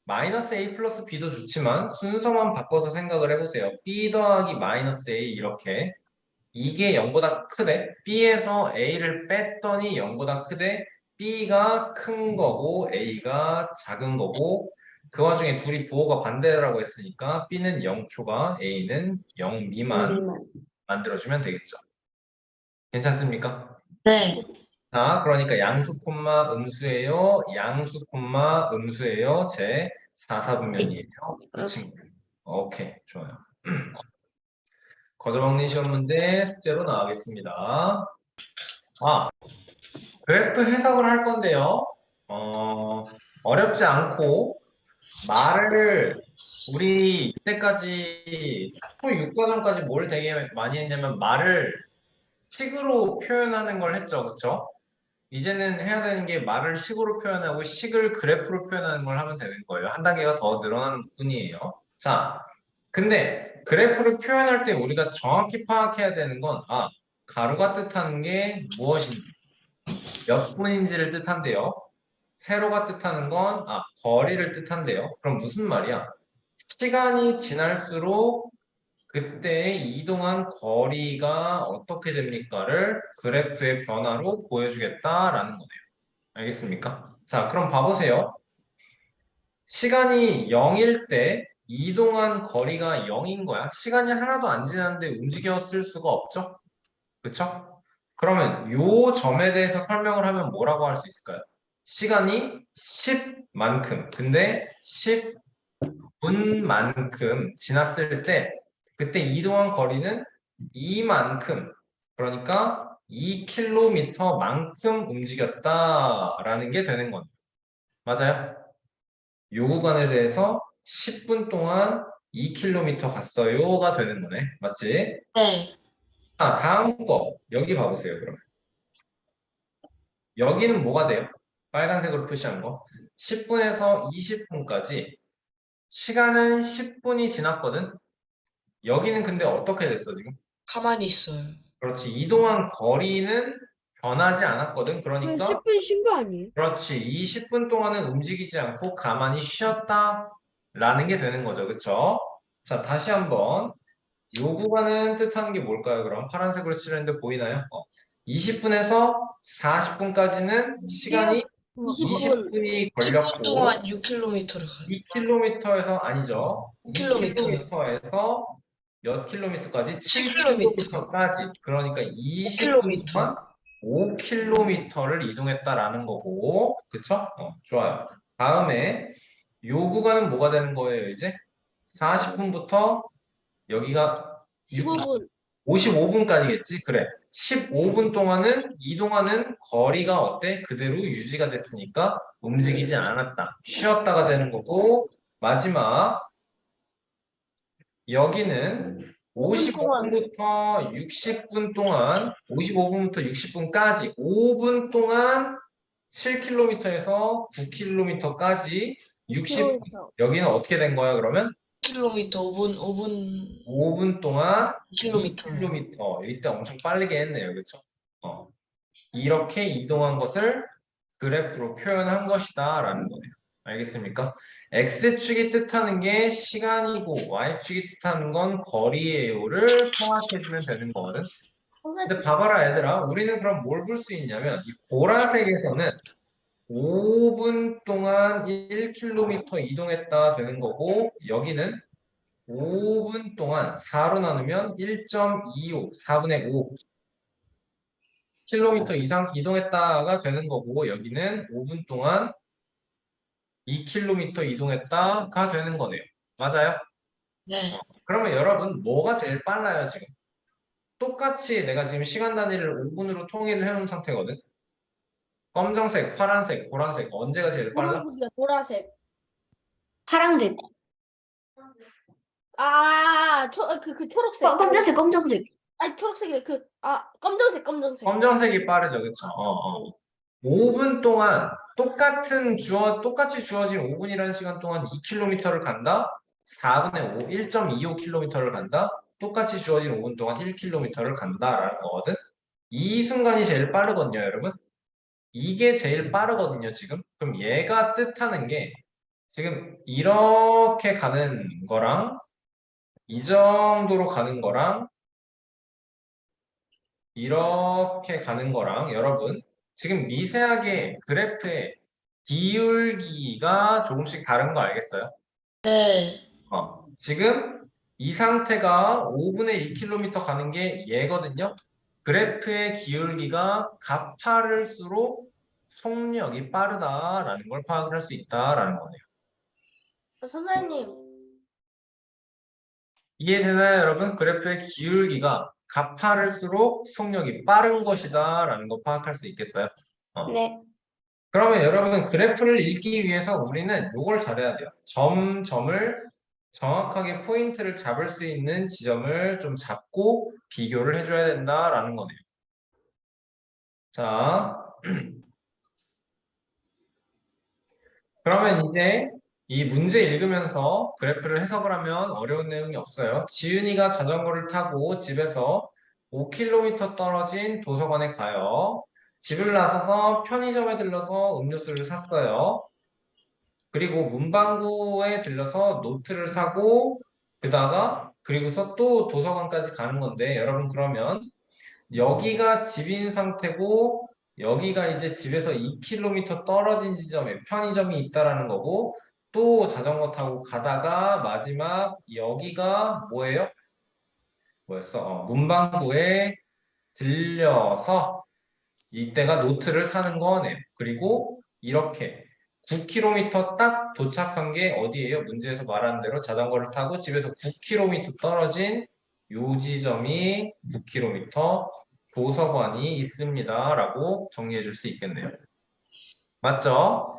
마이너스 A 플러스 B도 좋지만 순서만 바꿔서 생각을 해보세요. B 더하기 마이너스 A 이렇게 이게 0보다 크대. B에서 A를 뺐더니 0보다 크대. B가 큰 거고 A가 작은 거고 그 와중에 둘이 부호가 반대라고 했으니까 B는 0초가 A는 0 미만 만들어주면 되겠죠. 괜찮습니까? 네. 자, 그러니까 양수 콤마 음수예요. 양수 콤마 음수예요. 제 4사분면이에요. 끝입니다. 오케이, 좋아요. 거저먹는 시험 문제 숙제로 나가겠습니다. 그래프 해석을 할 건데요. 어렵지 않고 말을 우리 이때까지 후 6과정까지 뭘 되게 많이 했냐면 말을 식으로 표현하는 걸 했죠. 그쵸? 이제는 해야 되는 게 말을 식으로 표현하고 식을 그래프로 표현하는 걸 하면 되는 거예요. 한 단계가 더 늘어나는 뿐이에요. 자, 근데 그래프를 표현할 때 우리가 정확히 파악해야 되는 건 가로가 뜻하는 게 무엇인지 몇 분인지를 뜻한대요. 세로가 뜻하는 건 거리를 뜻한대요. 그럼 무슨 말이야? 시간이 지날수록 그때의 이동한 거리가 어떻게 됩니까를 그래프의 변화로 보여주겠다라는 거네요. 알겠습니까? 자, 그럼 봐보세요. 시간이 0일 때 이동한 거리가 0인 거야. 시간이 하나도 안 지났는데 움직였을 수가 없죠? 그쵸? 그러면 요 점에 대해서 설명을 하면 뭐라고 할 수 있을까요? 시간이 10만큼, 근데 10분만큼 지났을 때 그때 이동한 거리는 이만큼, 그러니까 2km만큼 움직였다라는 게 되는 겁니다. 맞아요? 요 구간에 대해서 10분 동안 2km 갔어요가 되는 거네. 맞지? 네. 다음 거 여기 봐보세요. 그럼 여기는 뭐가 돼요? 빨간색으로 표시한 거 10분에서 20분까지 시간은 10분이 지났거든. 여기는 근데 어떻게 됐어 지금? 가만히 있어요. 그렇지. 이동한 거리는 변하지 않았거든. 그러니까 10분 쉰 거 아니에요? 그렇지. 이 10분 동안은 움직이지 않고 가만히 쉬었다라는 게 되는 거죠. 그쵸? 자, 다시 한번 요 구간은 뜻하는 게 뭘까요? 그럼 파란색으로 칠했는데 보이나요? 20분에서 40분까지는 시간이 20분. 20분이 10분 걸렸고 동안 6km를 가요. 2km에서 아니죠. 5km 요. 2km에서 몇 킬로미터까지? 7km. 7km까지. 그러니까 20분 동안 5km를 이동했다라는 거고, 그쵸? 좋아요. 다음에 요 구간은 뭐가 되는 거예요, 이제? 40분부터 여기가 15분. 55분까지겠지? 그래. 15분 동안은 이동하는 거리가 어때? 그대로 유지가 됐으니까 움직이지 않았다. 쉬었다가 되는 거고, 마지막, 여기는 55분부터 60분 동안, 55분부터 60분까지 5분 동안 7km에서 9km까지 60분. 여기는 어떻게 된 거야, 그러면? 킬로미터 5분 5분 동안 킬로미터. 2km. 이때 엄청 빠르게 했네요. 그렇죠? 이렇게 이동한 것을 그래프로 표현한 것이다 라는 거예요. 알겠습니까? X축이 뜻하는 게 시간이고 Y축이 뜻하는 건 거리예요를 통합해주면 되는 거거든. 근데 봐봐라 얘들아. 우리는 그럼 뭘 볼 수 있냐면 이 보라색에서는 5분 동안 1km 이동했다 되는 거고 여기는 5분 동안 4로 나누면 1.25, 4분의 5 킬로미터 이상 이동했다가 되는 거고 여기는 5분 동안 2km 이동했다가 되는 거네요. 맞아요? 네. 그러면 여러분 뭐가 제일 빨라요 지금? 똑같이 내가 지금 시간 단위를 5분으로 통일을 해놓은 상태거든. 검정색, 파란색, 보라색 언제가 제일 빨라? 보라색이야, 보라색. 파란색. 그 초록색. 검정색, 검정색. 아니, 초록색이래. 검정색. 검정색이 빠르죠, 그렇죠? 5분 동안 똑같이 주어진 5분이라는 시간 동안 2km를 간다. 4분의 5, 1.25km를 간다. 똑같이 주어진 5분 동안 1km를 간다라는 거거든. 이 순간이 제일 빠르거든요, 여러분. 이게 제일 빠르거든요, 지금. 그럼 얘가 뜻하는 게 지금 이렇게 가는 거랑 이 정도로 가는 거랑 이렇게 가는 거랑 여러분 지금 미세하게 그래프의 기울기가 조금씩 다른 거 알겠어요? 네. 지금 이 상태가 5분의 2km 가는 게 얘거든요. 그래프의 기울기가 가파를수록 속력이 빠르다라는 걸 파악을 할 수 있다라는 거네요. 선생님. 이해되나요, 여러분? 그래프의 기울기가 가파를수록 속력이 빠른 것이다라는 거 파악할 수 있겠어요? 네. 그러면 여러분 그래프를 읽기 위해서 우리는 이걸 잘해야 돼요. 점을 정확하게 포인트를 잡을 수 있는 지점을 좀 잡고 비교를 해줘야 된다라는 거네요. 자, 그러면 이제 이 문제 읽으면서 그래프를 해석을 하면 어려운 내용이 없어요. 지윤이가 자전거를 타고 집에서 5km 떨어진 도서관에 가요. 집을 나서서 편의점에 들러서 음료수를 샀어요. 그리고 문방구에 들러서 노트를 사고 그리고서 또 도서관까지 가는 건데 여러분 그러면 여기가 집인 상태고 여기가 이제 집에서 2km 떨어진 지점에 편의점이 있다라는 거고 또 자전거 타고 가다가 마지막 여기가 뭐예요? 뭐였어? 문방구에 들려서 이때가 노트를 사는 거네. 그리고 이렇게 9km 딱 도착한 게 어디예요? 문제에서 말한 대로 자전거를 타고 집에서 9km 떨어진 요 지점이 9km 도서관이 있습니다. 라고 정리해 줄 수 있겠네요. 맞죠?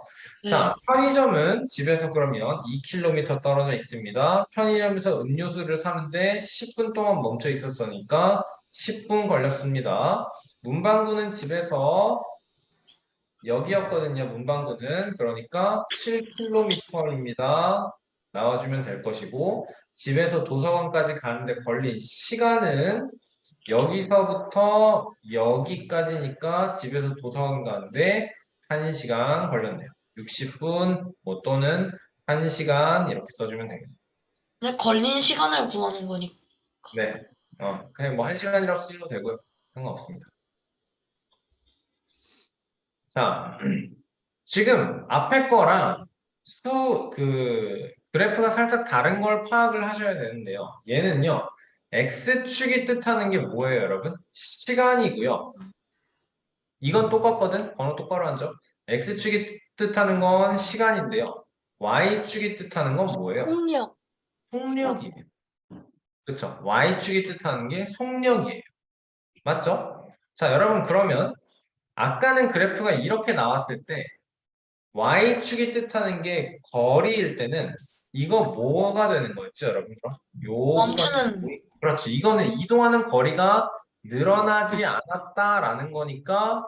네. 자, 편의점은 집에서 그러면 2km 떨어져 있습니다. 편의점에서 음료수를 사는데 10분 동안 멈춰 있었으니까 10분 걸렸습니다. 문방구는 집에서 여기였거든요. 문방구는. 그러니까 7km입니다. 나와주면 될 것이고 집에서 도서관까지 가는데 걸린 시간은 여기서부터 여기까지니까 집에서 도서관 가는데 1시간 걸렸네요. 60분 뭐 또는 1시간 이렇게 써주면 됩니다. 근데 걸린 시간을 구하는 거니까. 네. 그냥 뭐 1시간이라고 쓰셔도 되고요. 상관없습니다. 자, 지금 앞에 거랑 그래프가 살짝 다른 걸 파악을 하셔야 되는데요. 얘는요, X축이 뜻하는 게 뭐예요, 여러분? 시간이고요. 이건 똑같거든? 번호 똑바로 앉아. X축이 뜻하는 건 시간인데요. Y축이 뜻하는 건 뭐예요? 속력. 속력이에요. 그쵸? Y축이 뜻하는 게 속력이에요. 맞죠? 자, 여러분, 그러면 아까는 그래프가 이렇게 나왔을 때 Y축이 뜻하는 게 거리일 때는 이거 뭐가 되는 거였죠, 여러분? 그럼? 요 멈추는. 구간이 그렇지. 이거는 이동하는 거리가 늘어나지 않았다라는 거니까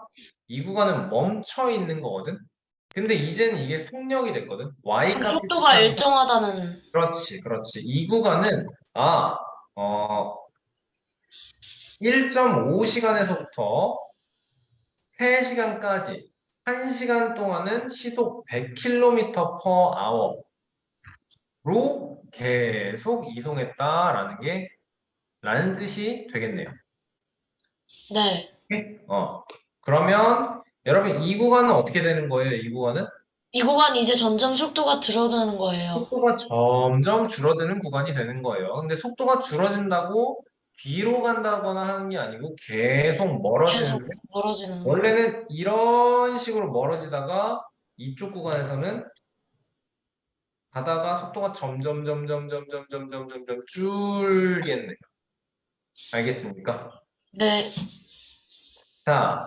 이 구간은 멈춰 있는 거거든. 근데 이제는 이게 속력이 됐거든. Y 값이 속도가 뜻하는 일정하다는. 그렇지, 그렇지. 이 구간은 어 1.5시간에서부터 3시간까지 1시간 동안은 시속 100km per hour로 계속 이동했다라는 게 라는 뜻이 되겠네요. 네. 오케이? 그러면 여러분 이 구간은 어떻게 되는 거예요? 이 구간은 이 구간 이제 점점 속도가 줄어드는 거예요. 속도가 점점 줄어드는 구간이 되는 거예요. 근데 속도가 줄어든다고 뒤로 간다거나 하는 게 아니고 계속 계속 멀어지는데 멀어지는 거. 원래는 이런 식으로 멀어지다가 이쪽 구간에서는 가다가 속도가 점점 줄겠네요. 알겠습니까? 네. 자,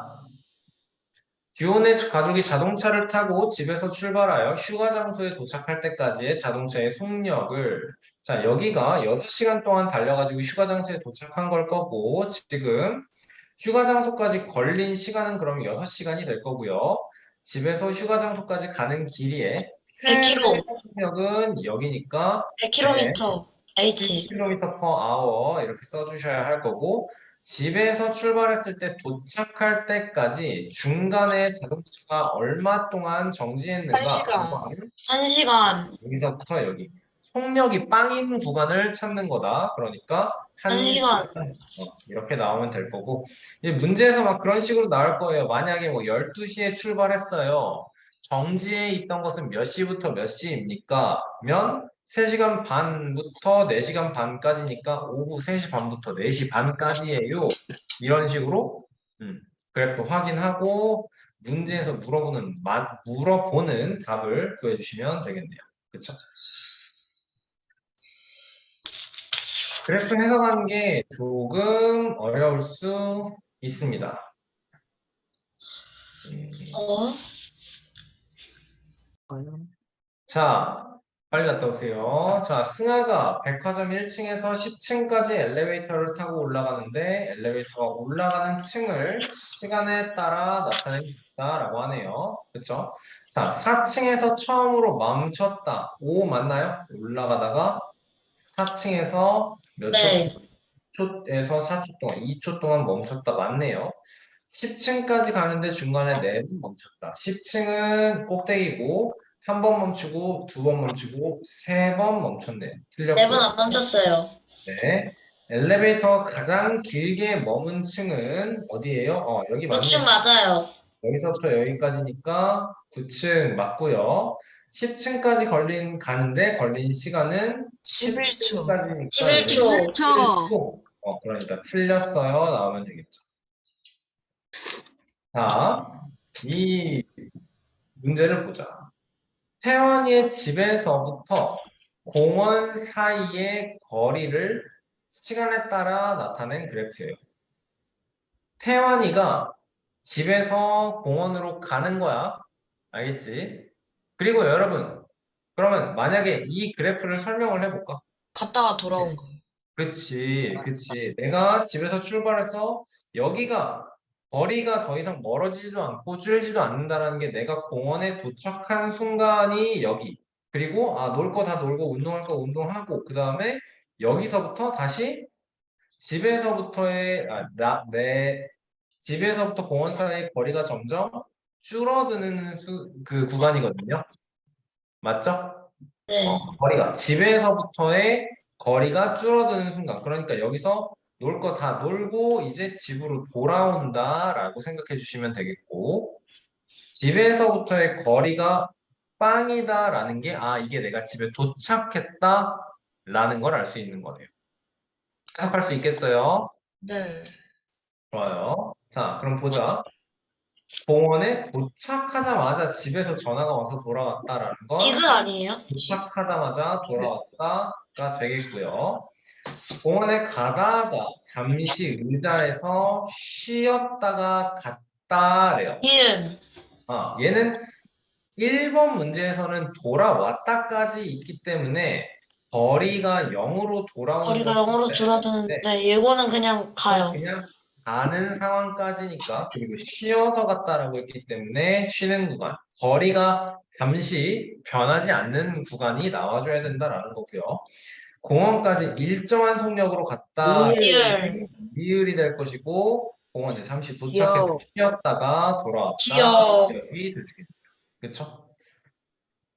듀온의 가족이 자동차를 타고 집에서 출발하여 휴가 장소에 도착할 때까지의 자동차의 속력을 자, 여기가 6시간 동안 달려가지고 휴가 장소에 도착한 걸 거고 지금 휴가 장소까지 걸린 시간은 그럼 6시간이 될 거고요. 집에서 휴가 장소까지 가는 길이의 최대 100km. 속력은 여기니까 100km. H. 10km per hour 이렇게 써주셔야 할 거고 집에서 출발했을 때 도착할 때까지 중간에 자동차가 얼마 동안 정지했는가 1시간. 이거는 1시간. 여기서부터 여기 속력이 빵인 구간을 찾는 거다. 그러니까 1시간. 이렇게 나오면 될 거고 이제 문제에서 막 그런 식으로 나올 거예요. 만약에 뭐 12시에 출발했어요. 정지해 있던 것은 몇 시부터 몇 시입니까? 면 3시간 반부터 4시간 반까지니까 오후 3시 반부터 4시 반까지예요. 이런 식으로 그래프 확인하고 문제에서 물어보는 답을 구해주시면 되겠네요. 그렇죠? 그래프 해석하는 게 조금 어려울 수 있습니다. 어? 자, 빨리 갔다 오세요. 자, 승아가 백화점 1층에서 10층까지 엘리베이터를 타고 올라가는데 엘리베이터가 올라가는 층을 시간에 따라 나타내겠다라고 하네요. 그쵸? 자, 4층에서 처음으로 멈췄다. 5 맞나요? 올라가다가 4층에서 몇 초? 네. 초에서 4초 동안, 2초 동안 멈췄다. 맞네요. 10층까지 가는데 중간에 4번 멈췄다. 10층은 꼭대기고, 한 번 멈추고, 2번 멈추고, 3번 멈췄네요. 4번 틀렸고요. 안 멈췄어요. 네. 엘리베이터가 가장 길게 머문 층은 어디예요? 여기 6층 맞네요. 맞아요. 여기서부터 여기까지니까 9층 맞고요. 10층까지 가는데 걸린 시간은 11초. 10층까지니까 11초. 11초. 그러니까 틀렸어요. 나오면 되겠죠. 자, 이 문제를 보자. 태원이의 집에서부터 공원 사이의 거리를 시간에 따라 나타낸 그래프예요. 태환이가 집에서 공원으로 가는 거야. 알겠지? 그리고 여러분, 그러면 만약에 이 그래프를 설명을 해볼까? 갔다가 돌아온 거. 그치, 그치. 내가 집에서 출발해서 여기가 거리가 더 이상 멀어지지도 않고 줄지도 않는다라는 게 내가 공원에 도착한 순간이 여기. 그리고 놀 거 다 놀고 운동할 거 운동하고 그 다음에 여기서부터 다시 집에서부터의 내 집에서부터 공원 사이의 거리가 점점 줄어드는 그 구간이거든요. 맞죠? 네. 거리가 집에서부터의 거리가 줄어드는 순간. 그러니까 여기서 놀 거 다 놀고 이제 집으로 돌아온다라고 생각해 주시면 되겠고 집에서부터의 거리가 빵이다라는 게 이게 내가 집에 도착했다라는 걸 알 수 있는 거네요. 해석할 수 있겠어요? 네. 좋아요. 자, 그럼 보자. 공원에 도착하자마자 집에서 전화가 와서 돌아왔다라는 건 디귿 아니에요? 도착하자마자 돌아왔다가 되겠고요. 공원에 가다가 잠시 의자에서 쉬었다가 갔다래요. 니은. 얘는 1번 문제에서는 돌아왔다까지 있기 때문에 거리가 0으로 돌아오는 거리가 걸 0으로 써야 줄어드는데 되는데 예고는 그냥 가요. 그냥 가는 상황까지니까 그리고 쉬어서 갔다라고 했기 때문에 쉬는 구간 거리가 잠시 변하지 않는 구간이 나와줘야 된다라는 거고요. 공원까지 일정한 속력으로 갔다 리을. 리을이 될 것이고 공원에 잠시 도착해서 귀여워. 쉬었다가 돌아왔다 귀여워. 기억이 되주겠네요. 그렇죠?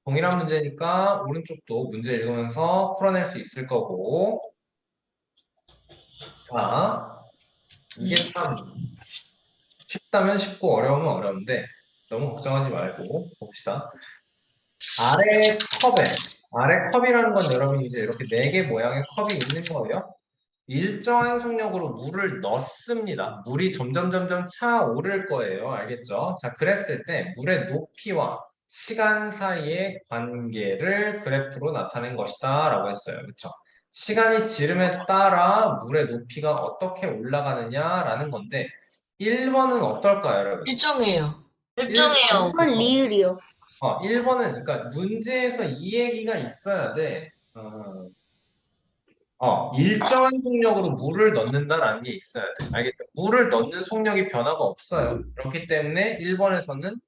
동일한 문제니까 오른쪽도 문제 읽으면서 풀어낼 수 있을 거고 자 이게 참 쉽다면 쉽고 어려우면 어려운데 너무 걱정하지 말고 봅시다. 아래 컵이라는 건 여러분 이제 이렇게 4개 모양의 컵이 있는 거예요. 일정한 속력으로 물을 넣습니다. 물이 점점 차오를 거예요. 알겠죠? 자, 그랬을 때 물의 높이와 시간 사이의 관계를 그래프로 나타낸 것이다 라고 했어요. 그렇죠? 시간이 지름에 따라 물의 높이가 어떻게 올라가느냐라는 건데 1번은 어떨까요, 여러분? 일정해요. 일정해요. 1번 리을이요. 1번은 그러니까 문제에서 이 얘기가 있어야 돼. 일정한 속력으로 물을 넣는다라는 게 있어야 돼. 알겠죠? 물을 넣는 속력이 변화가 없어요. 그렇기 때문에 1번에서는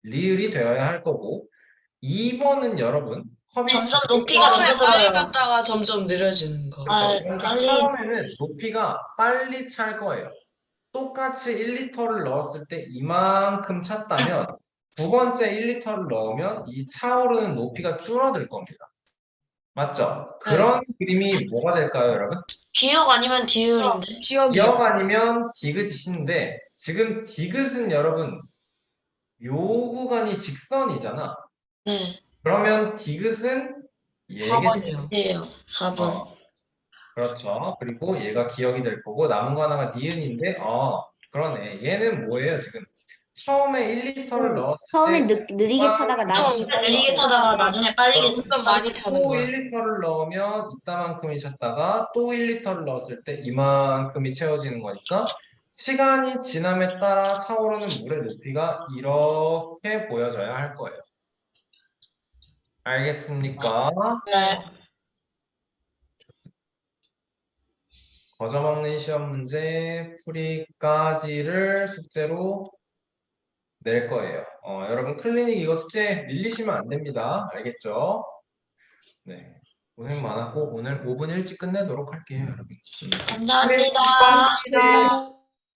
리을이 되어야 할 거고 2번은 여러분 컵이 점점 작은 높이가 거는 처음에 빨리 줄어들어요. 갔다가 점점 느려지는 거. 아, 그러니까 빨리. 처음에는 높이가 빨리 찰 거예요. 똑같이 1리터를 넣었을 때 이만큼 찼다면 두 번째 1리터를 넣으면 이 차오르는 높이가 줄어들 겁니다. 맞죠? 그런 그림이 뭐가 될까요, 여러분? 기억 아니면 디귿인데. 기억이요. 기억 아니면 디귿이신데 지금 디귿은 여러분 요 구간이 직선이잖아. 네. 그러면 디귿은 얘게 4번이요. 예요. 4번. 그렇죠. 그리고 얘가 기억이 될 거고 남은 거 하나가 니은인데 그러네. 얘는 뭐예요, 지금? 처음에 1리터를 넣었을 처음에 때 느리게 차다가 나중에 빨리 느리게 차요. 차다가 나중에 빨리 점점 많이 차는 또 거야. 1리터를 넣으면 이따만큼이 찼다가 또 1리터를 넣었을 때 이만큼이 채워지는 거니까 시간이 지남에 따라 차오르는 물의 높이가 이렇게 보여져야 할 거예요. 알겠습니까? 네. 거저먹는 시험 문제 풀이까지를 숙제로 낼 거예요. 여러분 클리닉 이거 숙제 밀리시면 안 됩니다. 알겠죠? 네. 고생 많았고 오늘 5분 일찍 끝내도록 할게요, 여러분. 감사합니다.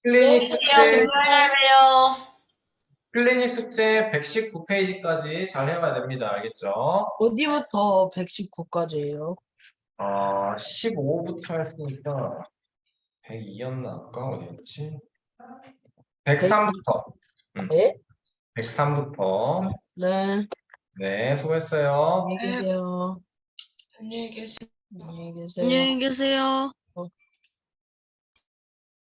클리닉 안녕히 숙제, 계세요. 금요일에 봬요. 클리닉 숙제 119페이지까지 잘 해봐야 됩니다. 알겠죠? 어디부터 119까지예요? 15부터 했으니까 102였나? 아까 어디였지? 103부터. 네? 103부터. 네. 네, 수고했어요. 안녕히 계세요. 안녕히 계세요. 안녕히 계세요. 안녕히 계세요.